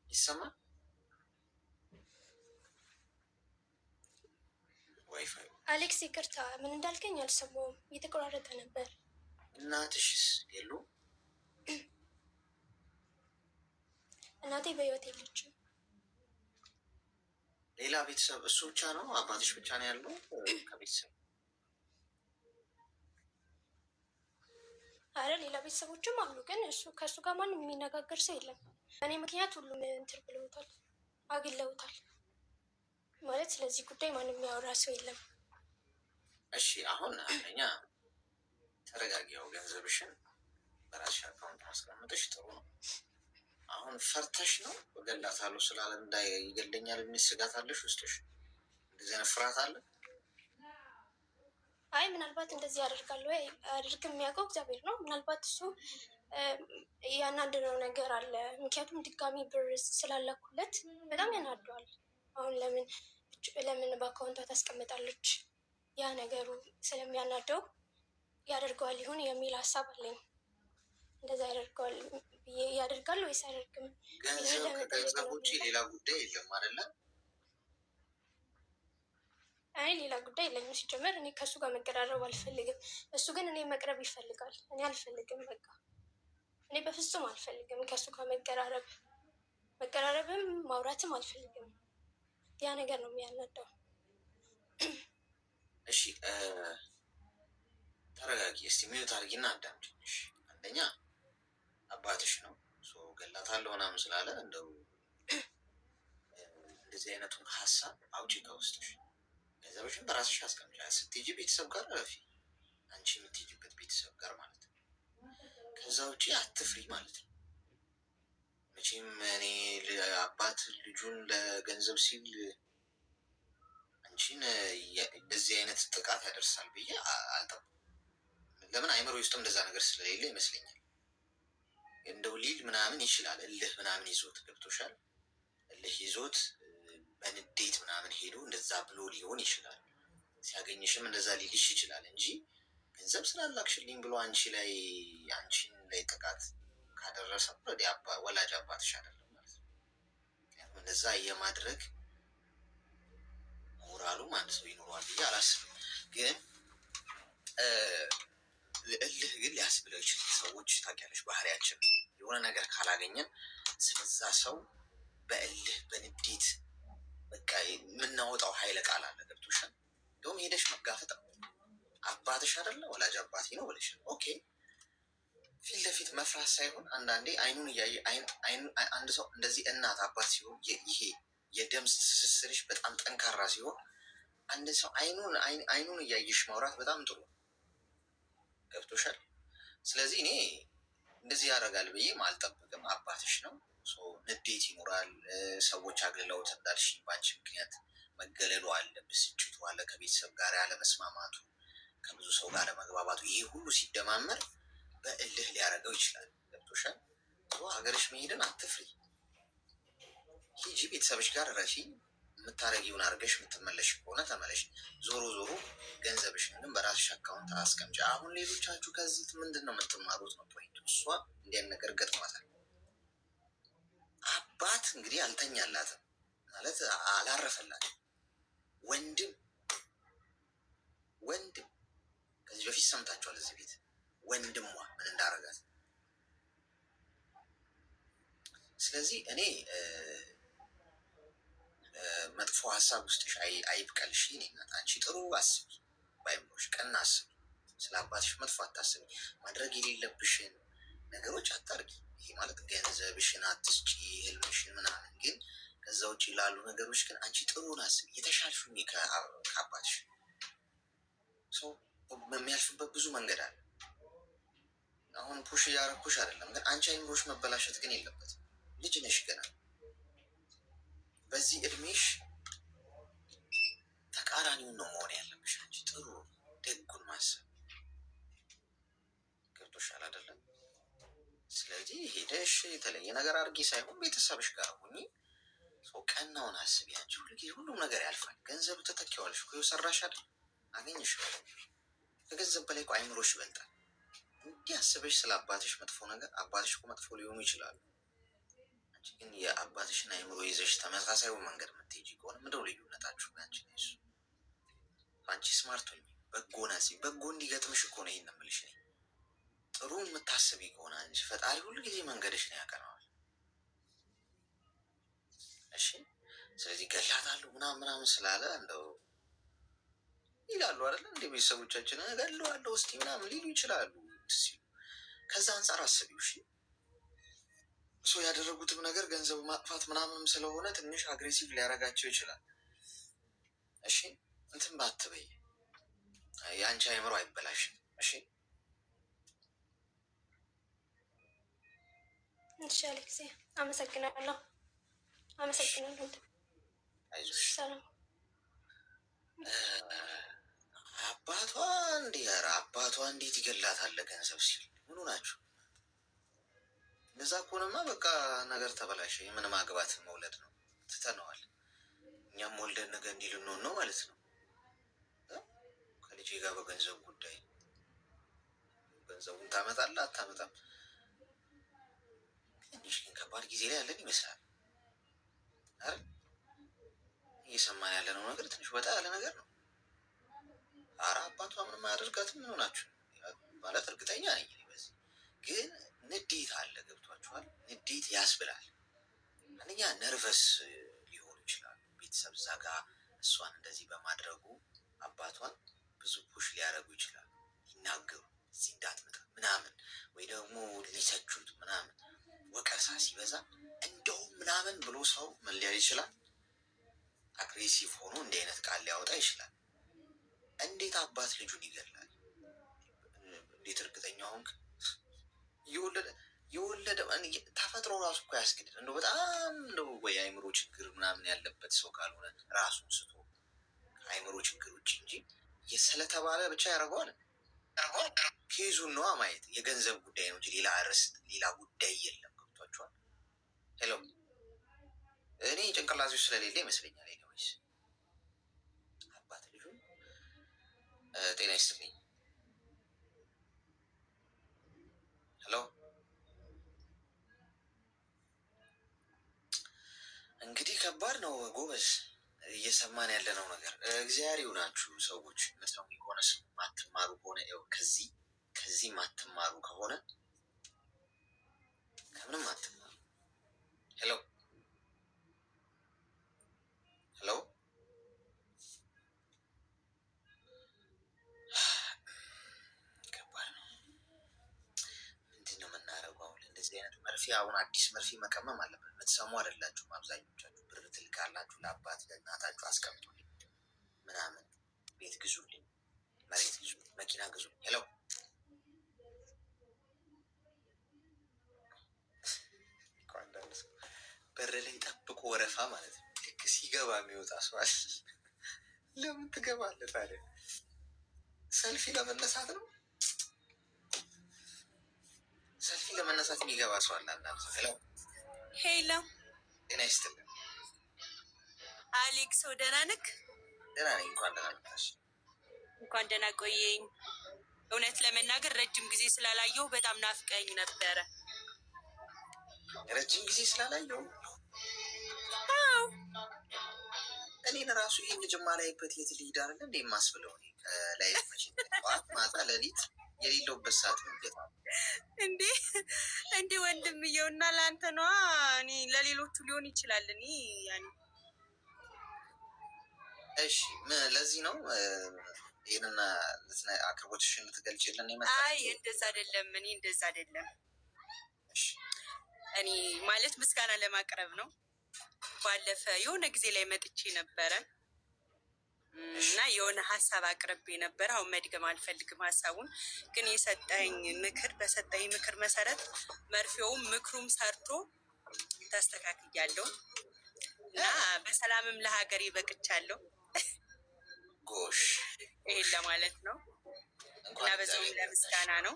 ይሰማል? ዋይፋይ አሌክስ ይቅርታ፣ ምን እንዳልከኝ አልሰማሁም፣ እየተቆራረጠ ነበር። እናትሽስ የሉ? እናቴ በህይወት የለችም። ሌላ ቤተሰብ እሱ ብቻ ነው? አባትሽ ብቻ ነው ያለው ከቤተሰብ? አረ ሌላ ቤተሰቦችም አሉ፣ ግን ከእሱ ጋር ማንም የሚነጋገር ሰው የለም። እኔ ምክንያት ሁሉም እንትን ብለውታል፣ አግለውታል ማለት። ስለዚህ ጉዳይ ማንም የሚያወራ ሰው የለም። እሺ አሁን አንደኛ ተረጋጊው፣ ገንዘብሽን በራስሽ አካውንት ማስቀመጥሽ ጥሩ ነው። አሁን ፈርተሽ ነው? እገላታለሁ ስላለ ይገለኛል የሚል ስጋት አለሽ ውስጥሽ? እንደዚህ አይነት ፍርሃት አለ? አይ ምናልባት እንደዚህ ያደርጋል ወይ አድርግ የሚያውቀው እግዚአብሔር ነው። ምናልባት እሱ ያናደረው ነገር አለ። ምክንያቱም ድጋሚ ብር ስላላኩለት በጣም ያናደዋል። አሁን ለምን በአካውንቷ ታስቀምጣለች? ያ ነገሩ ስለሚያናደው ያደርገዋል ይሁን የሚል ሀሳብ አለኝ። እንደዛ ያደርጋል ወይስ አያደርግም? ከገንዘብ ውጭ ሌላ ጉዳይ የለም አይደለ? አይ ሌላ ጉዳይ የለኝም። ሲጀመር እኔ ከእሱ ጋር መቀራረብ አልፈልግም። እሱ ግን እኔ መቅረብ ይፈልጋል። እኔ አልፈልግም። በቃ እኔ በፍጹም አልፈልግም ከእሱ ጋር መቀራረብም ማውራትም አልፈልግም። ያ ነገር ነው የሚያናዳው። እሺ ተረጋጊ እስቲ፣ ሚዩት አድርጊና አዳምጪኝ። አንደኛ አባትሽ ነው ገላታለሁ ምናምን ስላለ እንደው እንደዚህ አይነቱን ሀሳብ አውጪ ከውስጥሽ። ገንዘብሽን በራስሽ አስቀምጫ። ስትሄጂ ቤተሰብ ጋር ረፊ፣ አንቺ የምትሄጂበት ቤተሰብ ጋር ማለት ነው። ከዛ ውጭ አትፍሪ ማለት ነው። መቼም እኔ አባት ልጁን ለገንዘብ ሲል አንቺን እንደዚህ አይነት ጥቃት ያደርሳል ብዬ አልጠብቅም። ለምን አይምሮ ውስጥም እንደዛ ነገር ስለሌለ ይመስለኛል። እንደው ሊል ምናምን ይችላል፣ እልህ ምናምን ይዞት ገብቶሻል። እልህ ይዞት በንዴት ምናምን ሄዶ እንደዛ ብሎ ሊሆን ይችላል። ሲያገኝሽም እንደዛ ሊልሽ ይችላል እንጂ ገንዘብ ስላላክሽልኝ ብሎ አንቺን ላይ ጥቃት ካደረሰ ወላጅ አባትሽ አይደለም ማለት ነው። ምክንያቱም እንደዛ የማድረግ ሞራሉም አንድ ሰው ይኖረዋል ብዬ አላስብም። ግን እልህ ግን ሊያስብለው ይችላል። ሰዎች ታውቂያለሽ፣ ባህሪያችን የሆነ ነገር ካላገኘን ስለዛ ሰው በእልህ በንዴት በቃ የምናወጣው ኃይለ ቃል አለ። ገብቶሻል? እንደውም ሄደሽ መጋፈጥ ነው። አባትሽ አይደለ ወላጅ አባቴ ነው ብለሽ ኦኬ፣ ፊት ለፊት መፍራት ሳይሆን አንዳንዴ አይኑን እያየ አንድ ሰው እንደዚህ እናት አባት ሲሆን ይሄ የደም ትስስርሽ በጣም ጠንካራ ሲሆን አንድ ሰው አይኑን እያየሽ ማውራት በጣም ጥሩ። ገብቶሻል? ስለዚህ እኔ እንደዚህ ያደርጋል ብዬ አልጠብቅም። አባትሽ ነው፣ ንዴት ይኖራል። ሰዎች አግልለውት እንዳልሽ ባንቺ ምክንያት መገለሉ አለ፣ ብስጭቱ አለ፣ ከቤተሰብ ጋር ያለመስማማቱ፣ ከብዙ ሰው ጋር መግባባቱ፣ ይሄ ሁሉ ሲደማመር በእልህ ሊያደርገው ይችላል። ገብቶሻል? ሀገርሽ መሄድን አትፍሪ። ሂጂ፣ ቤተሰብሽ ጋር ረፊ። የምታረጊውን አርገሽ የምትመለሽ ከሆነ ተመለሽ። ዞሮ ዞሮ ገንዘብሽን ግን በራስሽ አካውንት አስቀምጪ። አሁን ሌሎቻችሁ ከዚህ ምንድን ነው የምትማሩት ነው ፖይንቱ። እሷ እንዲያን ነገር ገጥሟታል። አባት እንግዲህ አልተኛላትም ማለት አላረፈላትም። ወንድም ከዚህ በፊት ሰምታችኋል። እዚህ ቤት ወንድሟ ምን እንዳረጋት። ስለዚህ እኔ መጥፎ ሀሳብ ውስጥሽ አይብቀልሽ። አንቺ ጥሩ አስቢ፣ ባይምሮሽ ቀና አስቢ። ስለ አባትሽ መጥፎ አታስቢ። ማድረግ የሌለብሽን ነገሮች አታርጊ። ይሄ ማለት ገንዘብሽን አትስጪ፣ ህልምሽን ምናምን። ግን ከዛ ውጭ ላሉ ነገሮች ግን አንቺ ጥሩን አስቢ። የተሻልሽኝ ከአባትሽ ሰው የሚያልፍበት ብዙ መንገድ አለ። አሁን ፑሽ እያረኩሽ አይደለም፣ ግን አንቺ አይምሮሽ መበላሸት ግን የለበትም። ልጅ ነሽ ገና። በዚህ እድሜሽ ተቃራኒውን ነው መሆን ያለብሽ። አንቺ ጥሩ ደጉን ማሰብ ገብቶሻል አይደለም? ስለዚህ ሄደሽ የተለየ ነገር አድርጌ ሳይሆን ቤተሰብሽ ጋር ሁኚ። ቀናውን አስቢ። አንቺ ሁልጊዜ ሁሉም ነገር ያልፋል። ገንዘብ ተተኪዋለሽ እኮ ሰራሽ አይደል? አገኘሽ። ከገንዘብ በላይ እኮ አይምሮሽ ይበልጣል። እንዲህ አስበሽ ስለ አባትሽ መጥፎ ነገር፣ አባትሽ እኮ መጥፎ ሊሆኑ ይችላሉ። አንቺ ግን የአባትሽን አይምሮ ይዘሽ ተመሳሳዩን መንገድ የምትሄጂ ከሆነ ምንድነው ልዩነታችሁ? አንቺ ነሽ አንቺ ስማርት ሆኚ፣ በጎን አስቢ። በጎ እንዲገጥምሽ እኮ ነው ይሄን የምልሽ። ጥሩ የምታስቢ ከሆነ አንቺ ፈጣሪ ሁልጊዜ መንገድሽን ያቀናዋል። እሺ፣ ስለዚህ ገላታለሁ ምናምን ስላለ እንደው ይላሉ አይደለ? እንደ ቤተሰቦቻችን ገለዋለሁ እስኪ ምናምን ሊሉ ይችላሉ ሲሉ፣ ከዛ አንጻር አስቢው። እሺ፣ ሰው ያደረጉትም ነገር ገንዘብ ማጥፋት ምናምንም ስለሆነ ትንሽ አግሬሲቭ ሊያደርጋቸው ይችላል። እሺ፣ እንትን ባትበይ፣ የአንቺ አይምሮ አይበላሽም። እሺ፣ እሺ አሌክሴ፣ አመሰግናለሁ። አይዞሽ። ሰላም። አባቷ እንዴት ይገላታል ገንዘብ ሲል ምኑ ናቸው? እነዛ ከሆነማ በቃ ነገር ተበላሸ። የምን ማግባት መውለድ ነው፣ ትተነዋል። እኛም ወልደን ነገ እንዲህ ልንሆን ነው ማለት ነው። ከልጄ ጋር በገንዘብ ጉዳይ ገንዘቡን ታመጣለህ አታመጣም? ትንሽ ግን ከባድ ጊዜ ላይ ያለን ይመስላል አይደል? እየሰማን ያለነው ነገር ትንሽ ወጣ ያለ ነገር ነው። ኧረ አባቷ ምንም አያደርጋትም። ምን ሆናችሁ ማለት እርግጠኛ ነኝ። በዚህ ግን ንዴት አለ። ገብቷችኋል? ንዴት ያስብላል። አንደኛ ነርቨስ ሊሆኑ ይችላሉ። ቤተሰብ እዛ ጋ እሷን እንደዚህ በማድረጉ አባቷን ብዙ ፑሽ ሊያደርጉ ይችላሉ። ሊናገሩ እዚህ እንዳትመጣ ምናምን፣ ወይ ደግሞ ሊሰቹት ምናምን። ወቀሳ ሲበዛ እንደውም ምናምን ብሎ ሰው ምን ሊያል ይችላል? አግሬሲቭ ሆኖ እንዲህ አይነት ቃል ሊያወጣ ይችላል። እንዴት አባት ልጁን ይገላል? እንዴት እርግጠኛ ሆንክ? የወለደ ተፈጥሮ ራሱ እኮ ያስገድድ። እንደው በጣም እንደው ወይ አይምሮ ችግር ምናምን ያለበት ሰው ካልሆነ ራሱን ስቶ አይምሮ ችግር ውጭ እንጂ ስለተባለ ብቻ ያደርገዋል። ኬዙን ነዋ ማየት። የገንዘብ ጉዳይ ነው እንጂ ሌላ ርዕስ ሌላ ጉዳይ የለም። ገብቷችኋል? ሄሎ፣ እኔ ጭንቅላሴ ስለሌለ ይመስለኛል። ወይስ አባት ልጁን ጤና ይስጥልኝ። ሄሎ፣ እንግዲህ ከባድ ነው ጎበዝ፣ እየሰማን ያለነው ነገር። እግዚአብሔር ይሁናችሁ ሰዎች። ምትሰሙ የሆነ ስሙ ማትማሩ ከሆነ ከዚህ ማትማሩ ከሆነ ከምንም አትማሩ። ሄሎ ሄሎ፣ ከባድ ነው። ምንድን ነው የምናደርገው? አሁን እንደዚህ አይነት መርፌ፣ አሁን አዲስ መርፌ መቀመም አለበት። የምትሰሙ አይደላችሁም አብዛኞቻችሁ። ብር ትልካላችሁ ለአባት ለእናታችሁ፣ አስቀምጡልኝ ምናምን፣ ቤት ግዙልኝ፣ መሬት ግዙ፣ መኪና ግዙ። ሄሎ፣ በር ላይ ጠብቆ ወረፋ ማለት ነው። ልክ ሲገባ የሚወጣ ሰዋል። ለምን ትገባለህ ታዲያ? ሰልፊ ለመነሳት ነው። ሰልፊ ለመነሳት የሚገባ ሰው አለ አንዳንድ ሰው። ሄሎ ጤና ይስጥልኝ አሌክስ፣ ደህና ነህ? ደህና ነኝ። እንኳን ደህና መጣሽ። እንኳን ደህና ቆየኝ። እውነት ለመናገር ረጅም ጊዜ ስላላየሁ በጣም ናፍቀኝ ነበረ። ረጅም ጊዜ ስላላየሁ? አዎ እኔን ራሱ ይህን ልጅማ ላይበት የት ልሂድ አይደለ እንደ የማስብለው ከላይ መቼ ጠዋት ማታ ሌሊት የሌለውበት ሰዓት ምንገት እንዴ ወንድምየውና ለአንተ ነዋ። እኔ ለሌሎቹ ሊሆን ይችላል። እኔ ያኔ እሺ ለዚህ ነው ይህንና አቅርቦትሽን ልትገልጪልን ይመጣ? አይ እንደዛ አይደለም። እኔ እንደዛ አይደለም። እኔ ማለት ምስጋና ለማቅረብ ነው። ባለፈ የሆነ ጊዜ ላይ መጥቼ ነበረ እና የሆነ ሀሳብ አቅርቤ ነበረ። አሁን መድገም አልፈልግም ሀሳቡን፣ ግን የሰጠኝ ምክር በሰጠኝ ምክር መሰረት መርፌውም ምክሩም ሰርቶ ተስተካክያለሁ እና በሰላምም ለሀገሬ በቅቻለሁ። ጎሽ ይሄን ለማለት ነው እና በዛውም ለምስጋና ነው።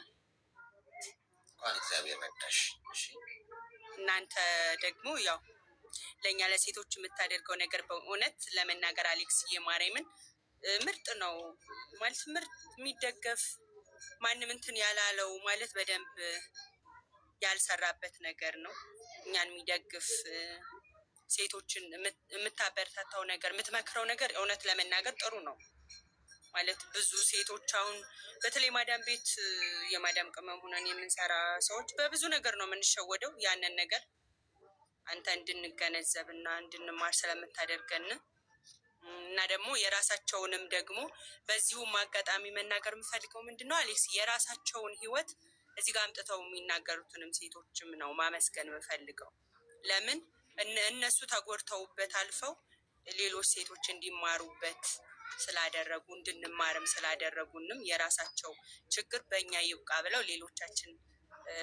እንኳን እግዚአብሔር ረዳሽ። እናንተ ደግሞ ያው ለእኛ ለሴቶች የምታደርገው ነገር በእውነት ለመናገር አሌክስ የማርያምን ምርጥ ነው ማለት ምርጥ የሚደገፍ ማንም እንትን ያላለው ማለት በደንብ ያልሰራበት ነገር ነው። እኛን የሚደግፍ ሴቶችን የምታበረታታው ነገር የምትመክረው ነገር እውነት ለመናገር ጥሩ ነው ማለት ብዙ ሴቶች አሁን በተለይ ማዳም ቤት የማዳም ቅመም ሆነን የምንሰራ ሰዎች በብዙ ነገር ነው የምንሸወደው። ያንን ነገር አንተ እንድንገነዘብ እና እንድንማር ስለምታደርገን እና ደግሞ የራሳቸውንም ደግሞ በዚሁም አጋጣሚ መናገር የምፈልገው ምንድን ነው አሌክስ፣ የራሳቸውን ህይወት እዚህ ጋር አምጥተው የሚናገሩትንም ሴቶችም ነው ማመስገን የምፈልገው። ለምን እነሱ ተጎድተውበት አልፈው ሌሎች ሴቶች እንዲማሩበት ስላደረጉ እንድንማርም ስላደረጉንም የራሳቸው ችግር በእኛ ይብቃ ብለው ሌሎቻችን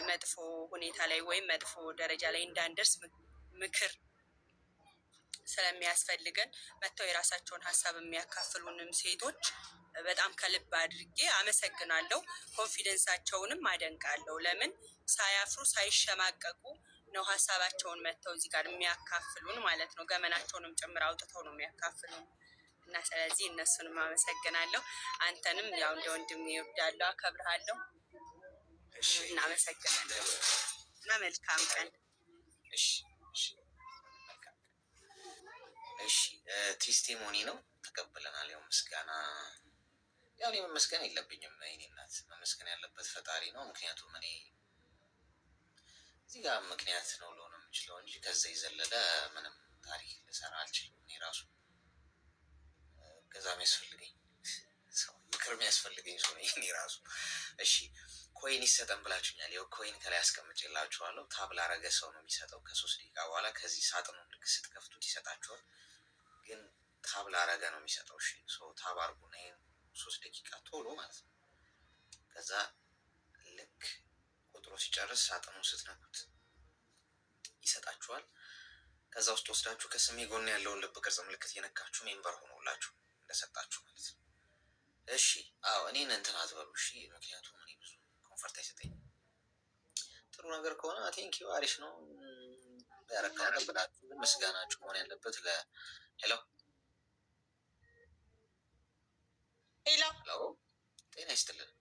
መጥፎ ሁኔታ ላይ ወይም መጥፎ ደረጃ ላይ እንዳንደርስ ምክር ስለሚያስፈልገን መጥተው የራሳቸውን ሀሳብ የሚያካፍሉንም ሴቶች በጣም ከልብ አድርጌ አመሰግናለሁ። ኮንፊደንሳቸውንም አደንቃለሁ። ለምን ሳያፍሩ ሳይሸማቀቁ ነው ሀሳባቸውን መጥተው እዚህ ጋር የሚያካፍሉን ማለት ነው። ገመናቸውንም ጭምር አውጥተው ነው የሚያካፍሉን እና ስለዚህ እነሱንም አመሰግናለሁ። አንተንም ያው እንደ ወንድሜ እወዳለሁ፣ አከብርሃለሁ። እናመሰግናለሁ እና መልካም ቀን። እሺ ቴስቲሞኒ ነው ተቀብለናል። ያው ምስጋና ያው እኔ መመስገን የለብኝም። እኔ እናት መመስገን ያለበት ፈጣሪ ነው። ምክንያቱም እኔ እዚህ ጋር ምክንያት ነው ልሆን የምችለው እንጂ ከዛ የዘለለ ምንም ታሪክ ልሰራ አልችልም። እኔ ራሱ ገዛ የሚያስፈልገኝ ሰው ምክር የሚያስፈልገኝ ሰው እኔ ራሱ። እሺ ኮይን ይሰጠን ብላችሁኛል። ያው ኮይን ከላይ አስቀምጬላችኋለሁ። ታብ ላረገ ሰው ነው የሚሰጠው ከ3 ደቂቃ በኋላ። ከዚህ ሳጥኑን ልክ ስትከፍቱት ይሰጣችኋል። ግን ታብ ላረገ ነው የሚሰጠው። እሺ ታብ አርጉና ይሄን 3 ደቂቃ ቶሎ ማለት ነው። ከዛ ልክ ቁጥሩ ሲጨርስ ሳጥኑን ስትነኩት ይሰጣችኋል። ከዛ ውስጥ ወስዳችሁ ከስሜ ጎን ያለውን ልብ ቅርጽ ምልክት የነካችሁ ሜምበር ሆኖላችሁ እንደሰጣችሁ ማለት ነው። እሺ አዎ እኔን እንትን አትበሉ እሺ። ምክንያቱም እኔ ብዙ ኮንፈርት አይሰጠኝም። ጥሩ ነገር ከሆነ ቴንኪው አሪፍ ነው ያረካ ብላችሁ ምስጋናችሁ መሆን ያለበት ሄሎ ጤና ይስጥልን።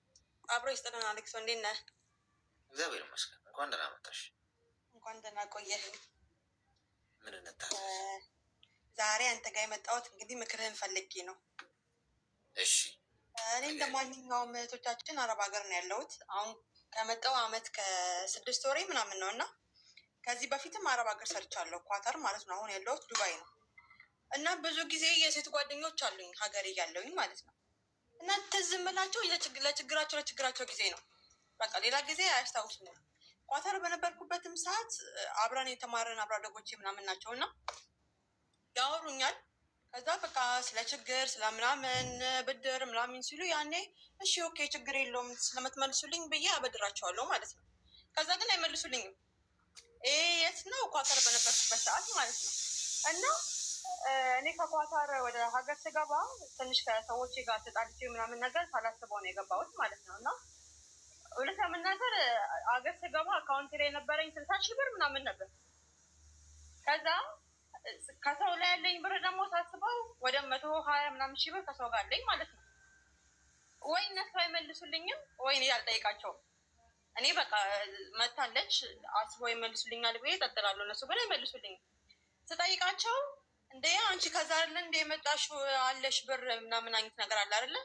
አብሮ ይስጥልን። አሌክስ እንዴት ነህ? እግዚአብሔር ይመስገን። እንኳን ደህና መጣሽ። እንኳን ደህና ቆየህ። ምን እንታዘዝ? ዛሬ አንተ ጋር የመጣሁት እንግዲህ ምክርህን ፈልጌ ነው። እሺ እኔ እንደ ማንኛውም እህቶቻችን አረብ ሀገር ነው ያለሁት። አሁን ከመጣሁ አመት ከ6 ወሬ ምናምን ነው እና ከዚህ በፊትም አረብ ሀገር ሰርቻለሁ፣ ኳታር ማለት ነው። አሁን ያለሁት ዱባይ ነው እና ብዙ ጊዜ የሴት ጓደኞች አሉኝ ሀገር እያለሁኝ ማለት ነው እና ትዝ እምላቸው ለችግራቸው ጊዜ ነው። በቃ ሌላ ጊዜ አያስታውሱም። ኳታር በነበርኩበትም ሰዓት አብረን የተማረን አብሮ አደጎቼ ምናምን ናቸው እና ያወሩኛል። ከዛ በቃ ስለ ችግር ስለምናምን ብድር ምናምን ሲሉ ያኔ እሺ ኦኬ ችግር የለውም ስለምትመልሱልኝ ብዬ አበድራቸዋለሁ ማለት ነው። ከዛ ግን አይመልሱልኝም። የት ነው? ኳታር በነበርኩበት ሰዓት ማለት ነው። እና እኔ ከኳታር ወደ ሀገር ስገባ ትንሽ ከሰዎች ጋር ተጣልቼ ምናምን ነገር ሳላስበው ነው የገባሁት ማለት ነው። እና እውነት ለመናገር አገር ስገባ አካውንት ላይ የነበረኝ 60,000 ብር ምናምን ነበር። ከዛ ከሰው ላይ ያለኝ ብር ደግሞ ሳስበው ወደ 120 ምናምን ሺህ ብር ከሰው ጋር አለኝ ማለት ነው። ወይ እነሱ አይመልሱልኝም ወይ እኔ አልጠይቃቸውም። እኔ በቃ መታለች አስበው ይመልሱልኛል ብዬ እቀጥላለሁ። እነሱ ግን አይመልሱልኝም። ስጠይቃቸው እንደ አንቺ ከዛ አይደለ እንደ የመጣሽው አለሽ ብር ምናምን አይነት ነገር አለ አይደለ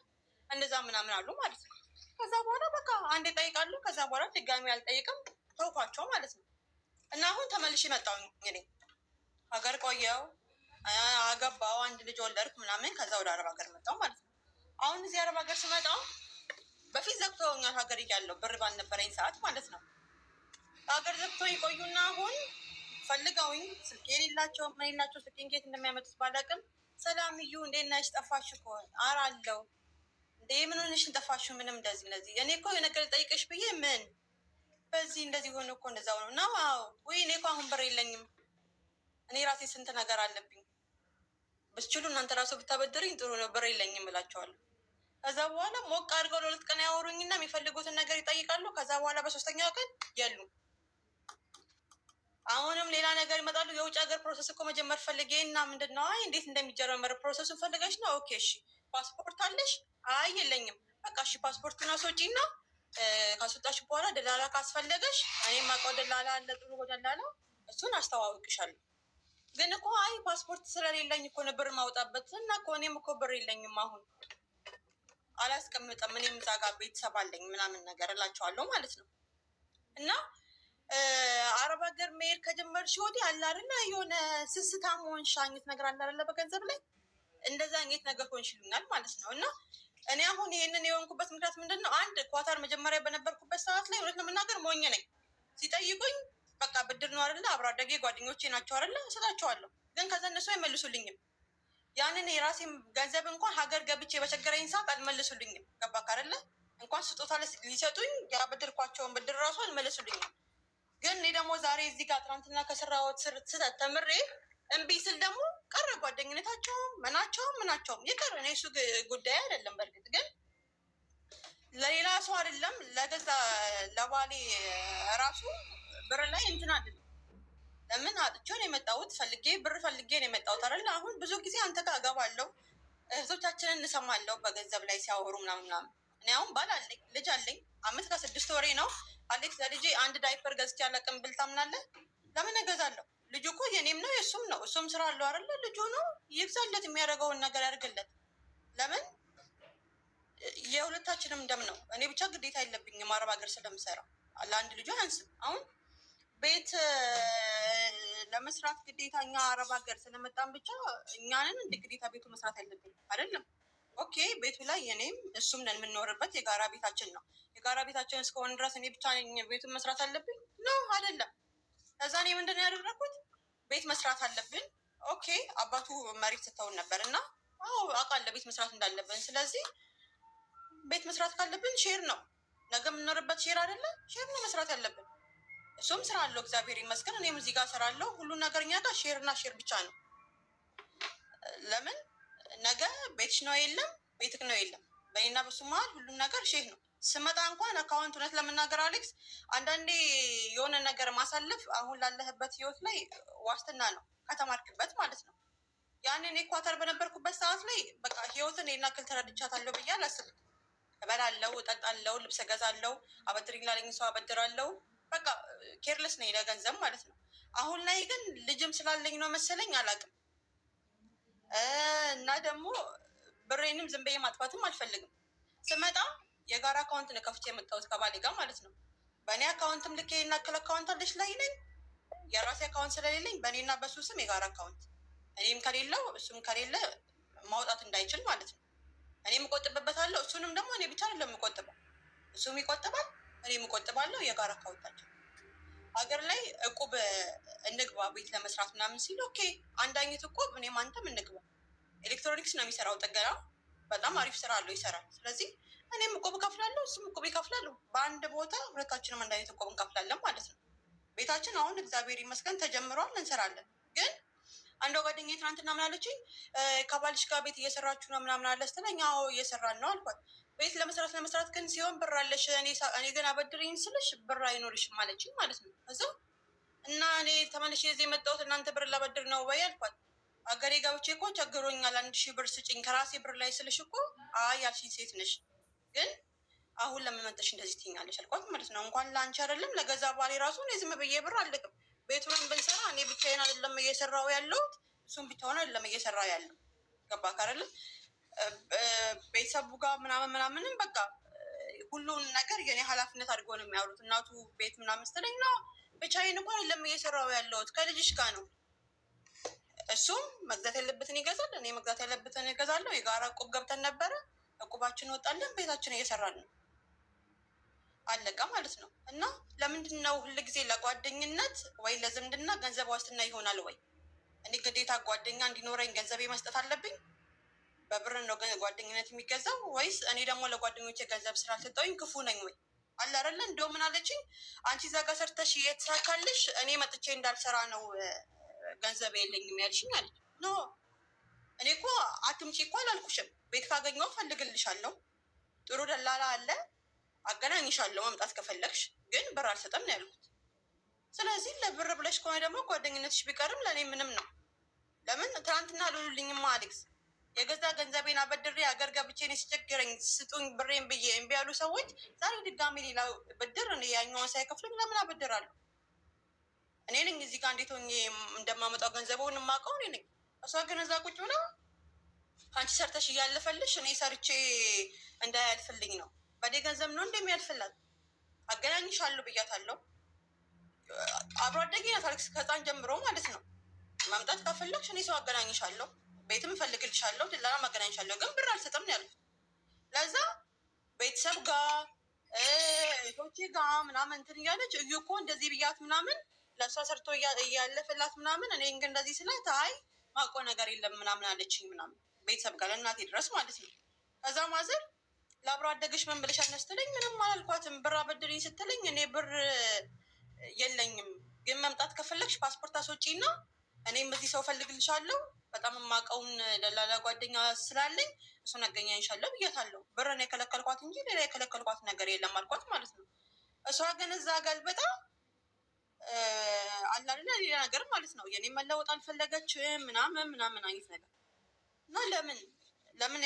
እንደዛ ምናምን አሉ ማለት ነው። ከዛ በኋላ በቃ አንዴ እጠይቃለሁ። ከዛ በኋላ ድጋሚ አልጠይቅም፣ ተውኳቸው ማለት ነው። እና አሁን ተመልሼ መጣሁ። እኔ ሀገር ቆየው፣ አገባው፣ አንድ ልጅ ወለድኩ ምናምን። ከዛ ወደ አረብ ሀገር መጣሁ ማለት ነው። አሁን እዚህ አረብ ሀገር ስመጣ በፊት ዘግተውኛል፣ ሀገር እያለሁ ብር ባልነበረኝ ሰዓት ማለት ነው። ሀገር ዘግተው ይቆዩና አሁን ፈልገውኝ ስልክ የሌላቸው ምን የሌላቸው ስልኬን ጌት እንደሚያመጡት ባላቅም ሰላምዩ እንዴት ነሽ ጠፋሽ እኮ ኧረ አለው እንዴ ምን ሆነሽን ጠፋሽ ምንም እንደዚህ እኔ እኮ የነገር ጠይቀሽ ብዬ ምን በዚህ እንደዚህ ሆነ እኮ እንደዛ ሆነ እና ወይ እኔ እኮ አሁን ብር የለኝም እኔ ራሴ ስንት ነገር አለብኝ ብስችሉ እናንተ ራሱ ብታበድርኝ ጥሩ ነው ብር የለኝም እላቸዋለሁ። ከዛ በኋላ ሞቅ አድርገው ለ2 ቀን ያወሩኝና የሚፈልጉትን ነገር ይጠይቃሉ። ከዛ በኋላ በ3ኛው ቀን የሉም። አሁንም ሌላ ነገር ይመጣሉ። የውጭ ሀገር ፕሮሰስ እኮ መጀመር ፈልጌ እና ምንድን ነው አይ እንዴት እንደሚጀመር ፕሮሰሱን ፈልገሽ ነው? ኦኬ እሺ ፓስፖርት አለሽ? አይ የለኝም። በቃ እሺ ፓስፖርቱን አስወጪ እና ካስወጣሽ በኋላ ደላላ ካስፈለገሽ እኔም አውቀው ደላላ አለ ጥሩ ደላላ እሱን አስተዋውቅሻለሁ። ግን እኮ አይ ፓስፖርት ስለሌለኝ እኮ ነው ብር ማውጣበት እና እኮ እኔም እኮ ብር የለኝም አሁን አላስቀምጠም እኔም እዛ ጋር ቤተሰብ አለኝ ምናምን ነገር እላቸዋለሁ ማለት ነው። እና አረብ ሀገር መሄድ ከጀመርሽ ወዲህ አለ አይደለ የሆነ ስስታም ሆንሽ አይነት ነገር አለ አይደለ በገንዘብ ላይ እንደዛ አይነት ነገር ሆንሽ ይሉኛል ማለት ነው። እና እኔ አሁን ይሄንን የሆንኩበት ምክንያት ምንድን ነው? አንድ ኳታር መጀመሪያ በነበርኩበት ሰዓት ላይ እውነት ነው የምናገር ሞኝ ነኝ። ሲጠይቁኝ በቃ ብድር ነው አይደለ አብሮ አደጌ ጓደኞቼ ናቸው አይደለ እሰጣቸዋለሁ። ግን ከዛ እነሱ አይመልሱልኝም። ያንን የራሴን ገንዘብ እንኳን ሀገር ገብቼ በቸገረኝ ሰዓት አልመልሱልኝም። ገባክ አይደለ? እንኳን ስጦታ ሊሰጡኝ ያበድርኳቸውን ብድር ራሱ አልመልሱልኝም። ግን እኔ ደግሞ ዛሬ እዚህ ጋር ትናንትና ከስራዎት ስህተት ተምሬ እምቢ ስል ደግሞ ቀረ ጓደኝነታቸውም ምናቸውም ይቀር። እኔ እሱ ጉዳይ አይደለም። በእርግጥ ግን ለሌላ ሰው አይደለም ለገዛ ለባሌ ራሱ ብር ላይ እንትን አይደለም። ለምን አጥቼውን የመጣሁት ብር ፈልጌ ነው የመጣሁት አይደለ? አሁን ብዙ ጊዜ አንተ ጋር እገባለሁ፣ እህቶቻችንን እንሰማለሁ በገንዘብ ላይ ሲያወሩ ምናምን። እኔ አሁን ባል አለኝ፣ ልጅ አለኝ። 1 ዓመት ከ6 ወሬ ነው። አሌክስ ለልጄ አንድ ዳይፐር ገዝቼ አላውቅም ብል ታምናለህ? ለምን እገዛለሁ? ልጁ እኮ የኔም ነው የእሱም ነው። እሱም ስራ አለው አይደለ? ልጁ ነው ይግዛለት፣ የሚያደርገውን ነገር ያድርግለት። ለምን የሁለታችንም ደም ነው። እኔ ብቻ ግዴታ የለብኝም አረብ ሀገር ስለምሰራ ለአንድ ልጁ አያንስም። አሁን ቤት ለመስራት ግዴታ እኛ አረብ ሀገር ስለመጣን ብቻ እኛንን እንደ ግዴታ ቤቱ መስራት ያለብን አይደለም። ኦኬ ቤቱ ላይ እኔም እሱም ነን የምንኖርበት የጋራ ቤታችን ነው። የጋራ ቤታችን እስከሆነ ድረስ እኔ ብቻ ቤቱን መስራት አለብኝ ነው አይደለም። ከዛ እኔ ምንድን ያደረኩት ቤት መስራት አለብን። ኦኬ አባቱ መሬት ስተውን ነበር እና አውቃለሁ ቤት መስራት እንዳለብን። ስለዚህ ቤት መስራት ካለብን ሼር ነው ነገ የምንኖርበት ሼር አይደለም። ሼር ነው መስራት ያለብን። እሱም ስራ አለው እግዚአብሔር ይመስገን። እኔም እዚህ ጋር እሰራለሁ። ሁሉን ነገር እኛ ጋር ሼር እና ሼር ብቻ ነው። ለምን ነገ ቤትሽ ነው የለም ቤትክ ነው የለም። በእኔና በሱ መሀል ሁሉም ነገር ሼር ነው። ስመጣ እንኳን አካውንት እውነት ለመናገር አሌክስ አንዳንዴ የሆነ ነገር ማሳለፍ አሁን ላለህበት ህይወት ላይ ዋስትና ነው ከተማርክበት ማለት ነው። ያንን ኳታር በነበርኩበት ሰዓት ላይ በቃ ህይወትን የናክል ተረድቻታለሁ ብዬ አላስብም። እበላለሁ፣ እጠጣለሁ፣ ልብስ እገዛለሁ፣ አበድሪኝ ላለኝ ሰው አበድራለሁ። በቃ ኬርለስ ነኝ ለገንዘብ ማለት ነው። አሁን ላይ ግን ልጅም ስላለኝ ነው መሰለኝ አላውቅም። እና ደግሞ ብሬንም ዝም ብዬ ማጥፋትም አልፈልግም። ስመጣ የጋራ አካውንት ነው ከፍቼ የመጣሁት ከባሌ ጋር ማለት ነው። በእኔ አካውንትም ልክ ናክል አካውንት አለች ላይ ነኝ። የራሴ አካውንት ስለሌለኝ በእኔና በሱ ስም የጋራ አካውንት እኔም ከሌለው እሱም ከሌለ ማውጣት እንዳይችል ማለት ነው። እኔም እቆጥብበታለሁ። እሱንም ደግሞ እኔ ብቻ አይደለም የምቆጥበው፣ እሱም ይቆጥባል፣ እኔም እቆጥባለሁ። የጋራ አካውንታችን ሀገር ላይ እቁብ እንግባ ቤት ለመስራት ምናምን ሲል ኦኬ አንድ አይነት እቁብ እኔም አንተም እንግባ። ኤሌክትሮኒክስ ነው የሚሰራው ጥገና፣ በጣም አሪፍ ስራ አለው ይሰራል። ስለዚህ እኔም እቁብ እከፍላለሁ፣ እሱም እቁብ ይከፍላሉ። በአንድ ቦታ ሁለታችንም አንድ አይነት እቁብ እንከፍላለን ማለት ነው። ቤታችን አሁን እግዚአብሔር ይመስገን ተጀምሯል፣ እንሰራለን። ግን አንዷ ጓደኛዬ ትናንትና ምን አለችኝ? ከባልሽ ጋር ቤት እየሰራችሁ ነው ምናምን አለ ስትለኝ፣ አዎ እየሰራን ነው አልኳት። ቤት ለመስራት ግን ሲሆን ብር አለሽ፣ እኔ ግን አበድርኝ ስልሽ ብር አይኖርሽም አለችኝ ማለት ነው። እዛ እና እኔ ተመልሼ እዚህ የመጣሁት እናንተ ብር ላበድር ነው ወይ አልኳት። አገሬ ገብቼ እኮ ቸግሮኛል 1000 ብር ስጭኝ ከራሴ ብር ላይ ስልሽ እኮ አይ ያልሽኝ ሴት ነሽ፣ ግን አሁን ለምን መጠሽ እንደዚህ ትይኛለሽ አልኳት ማለት ነው። እንኳን ለአንቺ አይደለም ለገዛ ባሌ ራሱ እኔ ዝም ብዬ ብር አልልቅም። ቤቱንም ብንሰራ እኔ ብቻዬን አይደለም እየሰራው ያለሁት፣ እሱም ብቻውን አይደለም እየሰራ ያለው። ገባክ አይደለም? ቤተሰቡ ጋር ምናምንም በቃ ሁሉን ነገር የኔ ኃላፊነት አድርጎ ነው የሚያወሩት። እናቱ ቤት ምናምን ስትለኝ ነው ብቻዬን እንኳን አይደለም እየሰራው ያለሁት ከልጅሽ ጋር ነው። እሱም መግዛት ያለበትን ይገዛል፣ እኔ መግዛት ያለበትን እገዛለሁ። የጋራ እቁብ ገብተን ነበረ፣ እቁባችን ወጣለን፣ ቤታችን እየሰራን ነው። አለቀ ማለት ነው። እና ለምንድን ነው ሁል ጊዜ ለጓደኝነት ወይ ለዝምድና ገንዘብ ዋስትና ይሆናል ወይ? እኔ ግዴታ ጓደኛ እንዲኖረኝ ገንዘቤ መስጠት አለብኝ? በብር ነው ጓደኝነት የሚገዛው? ወይስ እኔ ደግሞ ለጓደኞቼ ገንዘብ ስላልሰጠሁኝ ክፉ ነኝ ወይ? አለ አይደለ? እንደው ምን አለችኝ? አንቺ እዛ ጋር ሰርተሽ የተሳካልሽ እኔ መጥቼ እንዳልሰራ ነው ገንዘብ የለኝም ያልሽኝ አለች። ኖ እኔ እኮ አትምጪ እኮ አላልኩሽም። ቤት ካገኘው ፈልግልሻለሁ፣ ጥሩ ደላላ አለ አገናኝሻለሁ መምጣት ከፈለግሽ፣ ግን ብር አልሰጠም ነው ያልኩት። ስለዚህ ለብር ብለሽ ከሆነ ደግሞ ጓደኝነትሽ ቢቀርም ለእኔ ምንም ነው። ለምን ትናንትና ልሉልኝማ አሌክስ የገዛ ገንዘቤን አበድሬ አገር ገብቼ ሲቸግረኝ ስጡኝ ብሬን ብዬ እምቢ ያሉ ሰዎች ዛሬ ድጋሚ ሌላ ብድር ያኛውን ሳይከፍሉኝ ለምን አበድራለሁ? እኔ ነኝ እዚህ ጋር እንዴት ሆኜ እንደማመጣው ገንዘቡን የማውቀው እኔ ነኝ። እሷ ግን እዛ ቁጭ ብላ አንቺ ሰርተሽ እያለፈልሽ እኔ ሰርቼ እንዳያልፍልኝ ነው። በዴ ገንዘብ ነው እንደሚያልፍላት። አገናኝሻለሁ ብያታለሁ። አብሮ አደጌ ናት አሌክስ ከህፃን ጀምሮ ማለት ነው። መምጣት ከፈለግሽ እኔ ሰው አገናኝሻለሁ፣ ቤትም እፈልግልሻለሁ፣ ድላላ አገናኝሻለሁ፣ ግን ብር አልሰጥም ነው ያሉት። ለዛ ቤተሰብ ጋር እህቶቼ ጋር ምናምን እንትን እያለች እዩ እኮ እንደዚህ ብያት ምናምን ለእሷ ሰርቶ እያለፈላት ምናምን፣ እኔ ግን እንደዚህ ስላት አይ ማቆ ነገር የለም ምናምን አለችኝ ምናምን፣ ቤተሰብ ጋር ለእናቴ ድረስ ማለት ነው። ከዛ ማዘር ለአብሮ አደግሽ ምን ብለሽ አነስትለኝ፣ ምንም አላልኳትም። ብር አበድርኝ ስትለኝ እኔ ብር የለኝም፣ ግን መምጣት ከፈለግሽ ፓስፖርት አስወጪ እና እኔም በዚህ ሰው ፈልግልሻለሁ፣ በጣም የማውቀውን ደላላ ጓደኛ ስላለኝ እሱን አገናኝሻለሁ ብያታለሁ። ብርን የከለከልኳት እንጂ ሌላ የከለከልኳት ነገር የለም አልኳት ማለት ነው። እሷ ግን እዛ ገልበጣ አላልና ሌላ ነገር ማለት ነው። የኔ መለወጥ አልፈለገችም ምናምን አይነት ነገር እና ለምን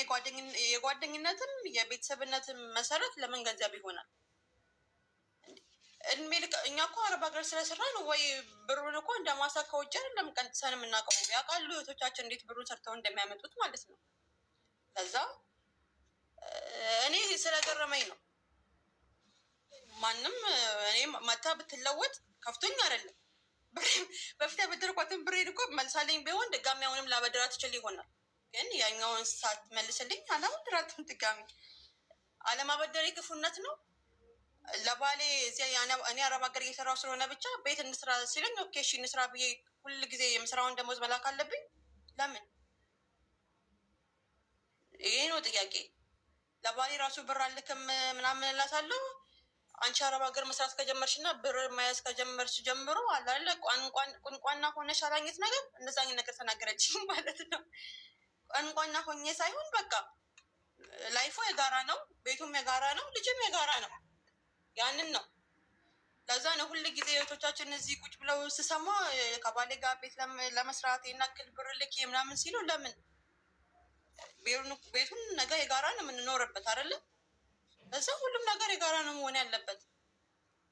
የጓደኝነትም የቤተሰብነትም መሰረት ለምን ገንዘብ ይሆናል? እድሜ ልክ እኛ እኮ አረብ ሀገር ስለሰራን ወይ ብሩን እኮ እንደ ማሳ ከውጭ አይደለም ቀንጥሰን የምናውቀው። ያውቃሉ እህቶቻችን እንዴት ብሩን ሰርተው እንደሚያመጡት ማለት ነው። ከዛ እኔ ስለገረመኝ ነው። ማንም እኔ መታ ብትለወጥ ከፍቶኝ አይደለም። በፊት ያበደርኳትን ብሬን እኮ መልሳለኝ ቢሆን ድጋሚ አሁንም ላበድራ ትችል ይሆናል። ግን ያኛውን ሳትመልስልኝ አላበድራትም ድጋሚ። አለማበደሬ ክፉነት ነው። ለባሌ እኔ አረብ ሀገር እየሰራው ስለሆነ ብቻ ቤት እንስራ ሲለኝ ኦኬ እሺ እንስራ ብዬ ሁል ጊዜ የምስራውን ደሞዝ መላክ አለብኝ? ለምን? ይሄ ነው ጥያቄ። ለባሌ ራሱ ብር አልክም ምናምን እላታለሁ። አንቺ አረብ ሀገር መስራት ከጀመርሽ እና ብር መያዝ ከጀመርሽ ጀምሮ አላለ ቋንቋና ሆነሽ አላኘት ነገር እንደዛ ነገር ተናገረች ማለት ነው። ቋንቋና ሆኜ ሳይሆን በቃ ላይፎ የጋራ ነው፣ ቤቱም የጋራ ነው፣ ልጅም የጋራ ነው። ያንን ነው። ለዛ ነው ሁሉ ጊዜ እህቶቻችን እዚህ ቁጭ ብለው ስሰማ ከባሌ ጋር ቤት ለመስራት የናክል ብር ልክ ምናምን ሲሉ ለምን? ቤቱን ነገ የጋራ ነው የምንኖርበት አይደለም? ለዛ ሁሉም ነገር የጋራ ነው መሆን ያለበት።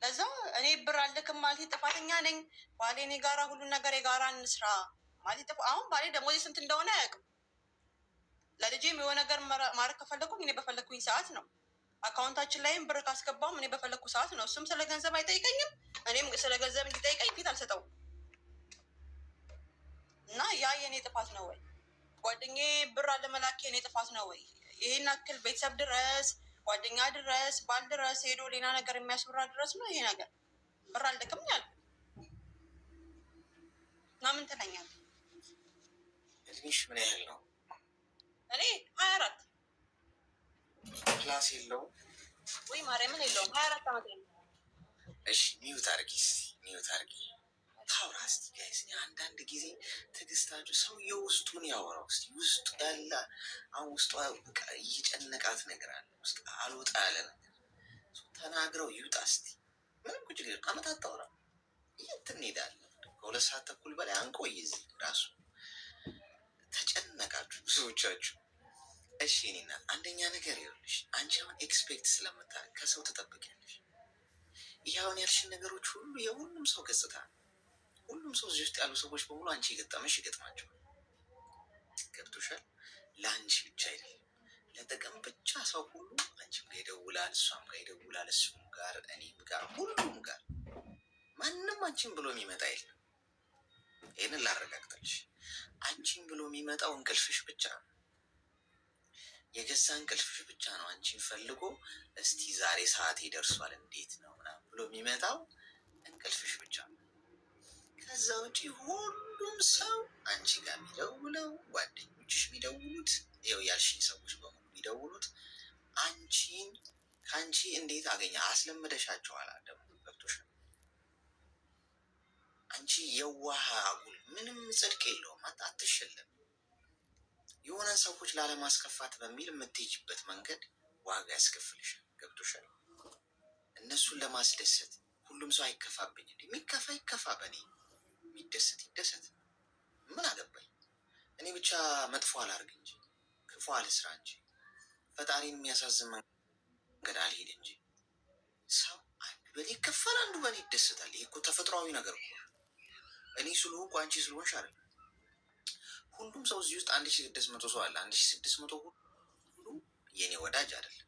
ለዛ እኔ ብር አልክም ማለት ጥፋተኛ ነኝ። ባሌ እኔ ጋራ ሁሉን ነገር የጋራ እንስራ ማለት አሁን ባሌ ደሞዜ ስንት እንደሆነ አያውቅም። ለልጄም የሆነ ነገር ማድረግ ከፈለኩኝ እኔ በፈለኩኝ ሰዓት ነው። አካውንታችን ላይም ብር ካስገባም እኔ በፈለኩ ሰዓት ነው። እሱም ስለ ገንዘብ አይጠይቀኝም፣ እኔም ስለ ገንዘብ እንዲጠይቀኝ ፊት አልሰጠውም። እና ያ የኔ ጥፋት ነው ወይ? ጓደኛዬ ብር አለመላክ የኔ ጥፋት ነው ወይ? ይሄን አክል ቤተሰብ ድረስ ጓደኛ ድረስ ባል ድረስ ሄዶ ሌላ ነገር የሚያስብራ ድረስ ነው ይሄ ነገር? ብር አልልክም ያል እና ምን ትለኛለህ? እድሜሽ ምን ያህል ነው? እኔ 24 ክላስ የለውም ወይ ማርያምን የለውም 24 ዓመት ነው። እሺ ሚዩት አርጊ፣ ሚዩት አርጊ። ታውራ እስቲ ጋይስ። አንዳንድ ጊዜ ትዕግስታችሁ ሰው የውስጡን ያወራው እስቲ። ውስጡ ያለ አሁን ውስጧ በቃ እየጨነቃት ነገር አለ ውስጥ አልወጣ ያለ ነገር ተናግረው ይውጣ እስቲ። ምንም ቁጭ ግ አመታት ታውራ የት እንሄዳለን? ከ2 ሰዓት ተኩል በላይ አንቆይ እዚህ ራሱ ተጨነቃችሁ ብዙዎቻችሁ። እሺ እኔና አንደኛ ነገር ይኸውልሽ፣ አንቺ አሁን ኤክስፔክት ስለምታደርግ ከሰው ትጠብቂያለሽ። ይህ አሁን ያልሽን ነገሮች ሁሉ የሁሉም ሰው ገጽታ፣ ሁሉም ሰው እዚህ ውስጥ ያሉ ሰዎች በሙሉ አንቺ የገጠመሽ ይገጥማቸዋል። ገብቶሻል? ለአንቺ ብቻ አይደለም፣ ለጥቅም ብቻ ሰው ሁሉ አንቺም ጋር ይደውላል፣ እሷም ጋር ይደውላል፣ እሱም ጋር፣ እኔም ጋር፣ ሁሉም ጋር። ማንም አንቺም ብሎ የሚመጣ የለም። ይህንን ላረጋግጠልሽ። አንቺን ብሎ የሚመጣው እንቅልፍሽ ብቻ ነው። የገዛ እንቅልፍሽ ብቻ ነው አንቺን ፈልጎ እስቲ ዛሬ ሰዓት ይደርሷል እንዴት ነው ምናምን ብሎ የሚመጣው እንቅልፍሽ ብቻ ነው። ከዛ ውጪ ሁሉም ሰው አንቺ ጋር የሚደውለው፣ ጓደኞችሽ የሚደውሉት፣ ይኸው ያልሽኝ ሰዎች በሙሉ የሚደውሉት አንቺን ከአንቺ እንዴት አገኘ አስለምደሻቸዋል። ደግሞ ገብቶሻል። አንቺ የዋህ አጉል ምንም ጽድቅ የለውም። አትሸለም። የሆነ ሰዎች ላለማስከፋት በሚል የምትሄጅበት መንገድ ዋጋ ያስከፍልሻል። ገብቶሻል። እነሱን ለማስደሰት ሁሉም ሰው አይከፋብኝ እንዴ? የሚከፋ ይከፋ፣ በእኔ የሚደሰት ይደሰት። ምን አገባኝ? እኔ ብቻ መጥፎ አላርግ እንጂ ክፉ አልስራ እንጂ ፈጣሪን የሚያሳዝን መንገድ አልሄድ እንጂ። ሰው አንዱ በእኔ ይከፋል፣ አንዱ በእኔ ይደሰታል። ይህ እኮ ተፈጥሯዊ ነገር እኮ። እኔ ስለሆንኩ አንቺ ስለሆንሽ አይደለም። ሁሉም ሰው እዚህ ውስጥ 1600 ሰው አለ። 1600 ሁሉ የኔ ወዳጅ አይደለም።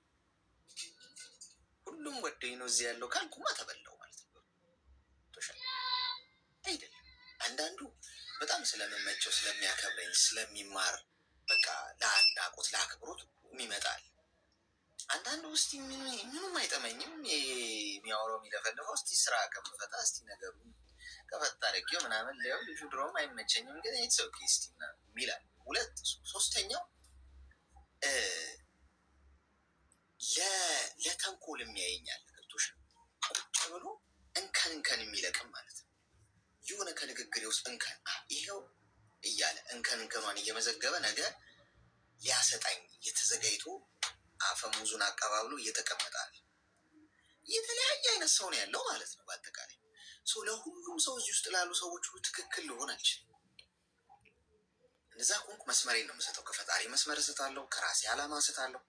ሁሉም ወደኝ ነው እዚህ ያለው ካልኩማ ተበላው ማለት ነው። አይደለም። አንዳንዱ በጣም ስለምመቸው ስለሚያከብረኝ ስለሚማር በቃ ለአድናቆት ለአክብሮት የሚመጣል። አንዳንዱ እስቲ ምንም አይጠመኝም የሚያወራው የሚለፈልፈው እስቲ ስራ ከምፈታ እስቲ ነገሩ ከፈታ አድርጌው ምናምን ሊሆን ልጁ ድሮም አይመቸኝም ግን ሰው ኬስቲ ሚላል። ሁለት ሶስተኛው ለተንኮል የሚያየኛል። ገብቶሽ ቁጭ ብሎ እንከን የሚለቅም ማለት ነው። የሆነ ከንግግሬ ውስጥ እንከን ይኸው እያለ እንከኗን እየመዘገበ ነገር ሊያሰጣኝ እየተዘጋጅቶ አፈሙዙን አቀባብሎ እየተቀመጣል። የተለያየ አይነት ሰው ነው ያለው ማለት ነው። በአጠቃላይ ለሁሉም ሰው እዚህ ውስጥ ላሉ ሰዎች ሁሉ ትክክል ልሆን አልችልም። እነዛ ኮንኩ መስመሬን ነው የምሰጠው። ከፈጣሪ መስመር እሰጣለሁ፣ ከራሴ ዓላማ እሰጣለሁ።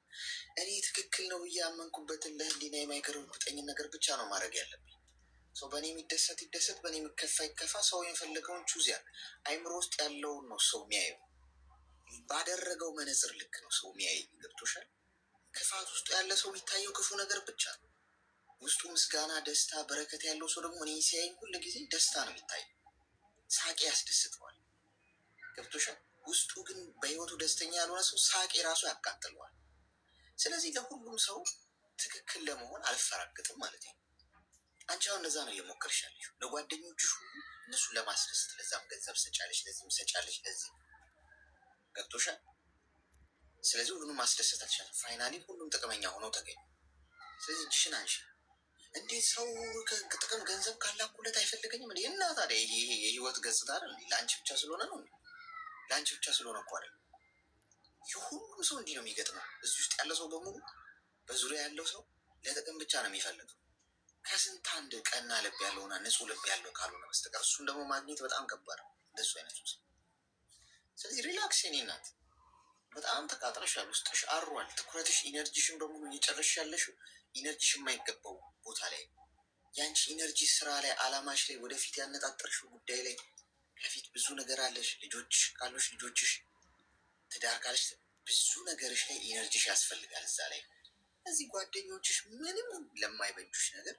እኔ ትክክል ነው ብዬ ያመንኩበትን ለህሊና የማይገርብጠኝን ነገር ብቻ ነው ማድረግ ያለብኝ። ሰው በእኔ የሚደሰት ይደሰት፣ በእኔ የሚከፋ ይከፋ። ሰው የፈለገውን ቹዝ ያለ አይምሮ ውስጥ ያለውን ነው ሰው የሚያየው። ባደረገው መነጽር ልክ ነው ሰው የሚያየኝ። ገብቶሻል? ክፋት ውስጥ ያለ ሰው የሚታየው ክፉ ነገር ብቻ ነው። ውስጡ ምስጋና፣ ደስታ፣ በረከት ያለው ሰው ደግሞ እኔ ሲያየኝ ሁሉ ጊዜ ደስታ ነው የሚታየው። ሳቄ ያስደስተዋል። ገብቶሻል? ውስጡ ግን በህይወቱ ደስተኛ ያልሆነ ሰው ሳቄ ራሱ ያቃጥለዋል። ስለዚህ ለሁሉም ሰው ትክክል ለመሆን አልፈራግጥም ማለት ነው። አንቺ አሁን እነዛ ነው እየሞከርሽ ያለሽው ለጓደኞችሽ ሁሉ እነሱን ለማስደሰት። ለዛም ገንዘብ ሰጫለሽ፣ ለዚህም ሰጫለሽ፣ ለዚህ ገብቶሻል? ስለዚህ ሁሉንም ማስደሰት አልቻለም። ፋይናሊ ሁሉም ጥቅመኛ ሆነው ተገኙ። ስለዚህ እጅሽን አንሺ። እንዴት ሰው ጥቅም ገንዘብ ካላኩለት አይፈልገኝም? እና ታዲያ ይሄ የህይወት ገጽታ አይደል? ለአንቺ ብቻ ስለሆነ ነው? ለአንቺ ብቻ ስለሆነ እኮ አይደል? የሁሉም ሰው እንዲህ ነው የሚገጥመው። እዚህ ውስጥ ያለ ሰው በሙሉ በዙሪያ ያለው ሰው ለጥቅም ብቻ ነው የሚፈልገው። ከስንት አንድ ቀና ልብ ያለውና ንጹህ ልብ ያለው ካልሆነ በስተቀር እሱን ደግሞ ማግኘት በጣም ከባድ ነው እንደሱ አይነቱ ሰው። ስለዚህ ሪላክስ የኔ እናት። በጣም ተቃጥረሻል፣ ውስጥሽ አሯል። ትኩረትሽ ኢነርጂሽን በሙሉ እየጨረሽ ያለሽው ኢነርጂሽ የማይገባው ቦታ ላይ። ያንቺ ኢነርጂ ስራ ላይ፣ አላማሽ ላይ፣ ወደፊት ያነጣጠርሽው ጉዳይ ላይ። ከፊት ብዙ ነገር አለሽ። ልጆች ካሉሽ ልጆችሽ፣ ትዳር ካለሽ ብዙ ነገርሽ ላይ ኢነርጂሽ ያስፈልጋል። እዛ ላይ እዚህ ጓደኞችሽ ምንም ለማይበጁሽ ነገር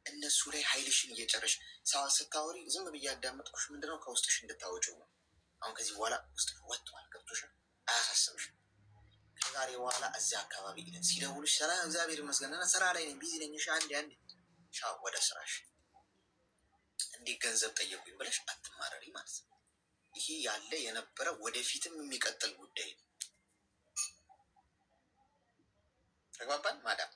እነሱ ላይ ኃይልሽን እየጨረሽ ሰዋ ስታወሪ ዝም ብዬ ያዳመጥኩሽ ምንድነው ከውስጥሽ እንድታወጪው ነው። አሁን ከዚህ በኋላ ውስጥ ወጥቷል። ገብቶሻል? አያሳስብሽም። ከዛሬ በኋላ እዚያ አካባቢ ሲደውሉሽ ስራ እግዚአብሔር ይመስገንና ስራ ላይ ነኝ ቢዚ ነኝ፣ አንድ ሻ ወደ ስራሽ። እንዲህ ገንዘብ ጠየቁኝ ብለሽ አትማረሪ ማለት ነው። ይሄ ያለ የነበረ ወደፊትም የሚቀጥል ጉዳይ ነው። ተግባባን ማዳም?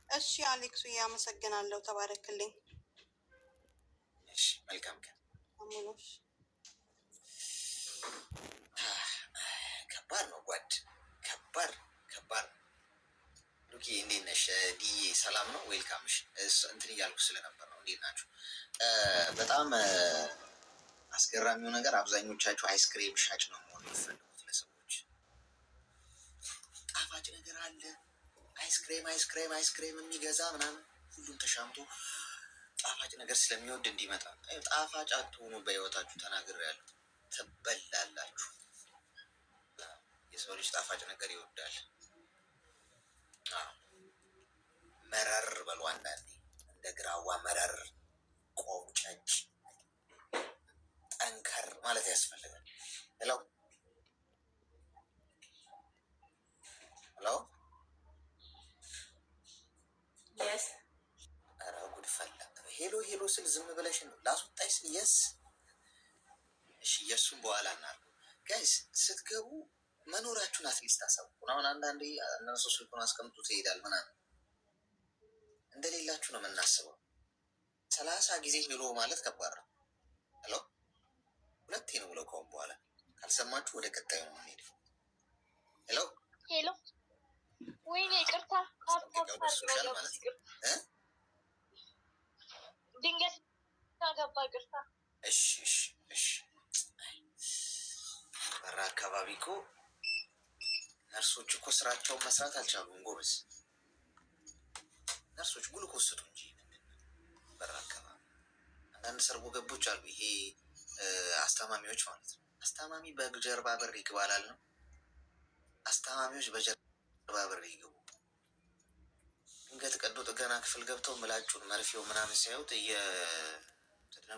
እሺ አሌክሱ፣ ያመሰግናለሁ። ተባረክልኝ። መልካም ቀን። ከባድ ነው ጓድ፣ ከባድ ነው። ሉኪ እንዴት ነሽ? ዲዬ ሰላም ነው? ዌልካምሽ እንትን እያልኩ ስለነበር ነው። እንዴት ናችሁ? በጣም አስገራሚው ነገር አብዛኞቻችሁ አይስክሬም ሻጭ ነው መሆን የምትፈልጉት። ለሰዎች ጣፋጭ ነገር አለ፣ አይስክሬም የሚገዛ ምናምን፣ ሁሉም ተሻምቶ ጣፋጭ ነገር ስለሚወድ እንዲመጣ። ጣፋጭ አትሆኑ በህይወታችሁ ተናግሬያለሁ። ትበላላችሁ። የሰው ልጅ ጣፋጭ ነገር ይወዳል። መረር በሉ አንዳንዴ፣ እንደ ግራዋ መረር፣ ቆምጨጭ፣ ጠንከር ማለት ያስፈልጋል። ሄሎ የስ ኧረ ጉድ ፈላ። ሄሎ ስል ዝም ብለሽ ነው ላስወጣሽ ስል የስ። እሺ የእሱም በኋላ እናድርገው። ጋይስ ስትገቡ መኖሪያችሁን አትሊስት አሳውቁን። አሁን አንዳንዴ እነሱ ስልኩን አስቀምጡት ይሄዳል ምናምን፣ እንደሌላችሁ ነው የምናስበው። 30 ጊዜ ሄሎ ማለት ከባድ ነው። ሄሎ 2 ነው ብለው ከሆን በኋላ ካልሰማችሁ ወደ ቀጣዩ ነው የምንሄደው። ሄሎ ወይኔ ይቅርታ፣ ደርሶሻል ማለት ነው። ድንገት ገባ፣ ይቅርታ። እሺ በራ አካባቢ እኮ ነርሶች እኮ ስራቸውን መስራት አልቻሉም። ጎበዝ ነርሶች ጉልኮስ ስጡ እንጂ። በራ አካባቢ አንዳንድ ሰርጎ ገቦች አሉ። ይሄ አስታማሚዎች ማለት ነው። አስታማሚ በጀርባ በር ይግባላል ነው። አስታማሚዎች በጀርባ በር ይግቡ። ድንገት ቀዶ ጥገና ክፍል ገብተው ምላጩን መርፌው ምናምን ሲያዩት እየተደነባበሩ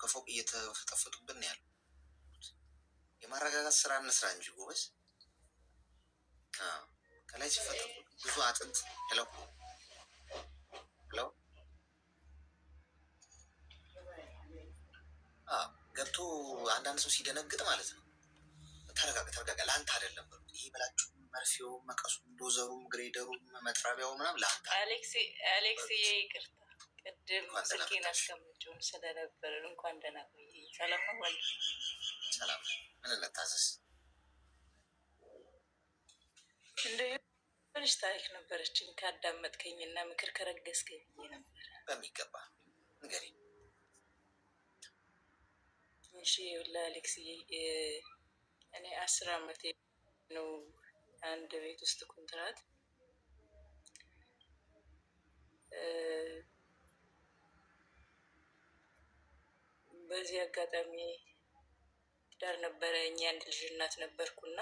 ከፎቅ እየተፈጠፈጡብን ያሉ። የማረጋጋት ስራ እንስራ እንጂ ጎበዝ። ከላይ ሲፈጠፉ ብዙ አጥንት። ሄሎ ገብቶ አንዳንድ ሰው ሲደነግጥ ማለት ነው። ተረጋጋ፣ ለአንተ አይደለም በሉት። ይሄ ምላጩ መርፌው፣ መቀሱ፣ ዶዘሩም፣ ግሬደሩም፣ መጥረቢያው ምናምን ለአንተ። አሌክስዬ ይቅርታ፣ ቅድም ስልኬን አስቀምጬውን ስለነበር እንኳን ደህና ቆየኝ። ሰላም ነው ወንድ? ሰላም። ምን እንታዘዝ? እንደ ልጅ ታሪክ ነበረችን ካዳመጥከኝ እና ምክር ከረገዝከኝ ብዬ ነበር። በሚገባ ንገሪኝ። እሺ ለአሌክስዬ እኔ 10 ዓመቴ ነው አንድ ቤት ውስጥ ኮንትራት በዚህ አጋጣሚ ዳር ነበረ። እኛ አንድ ልጅ እናት ነበርኩና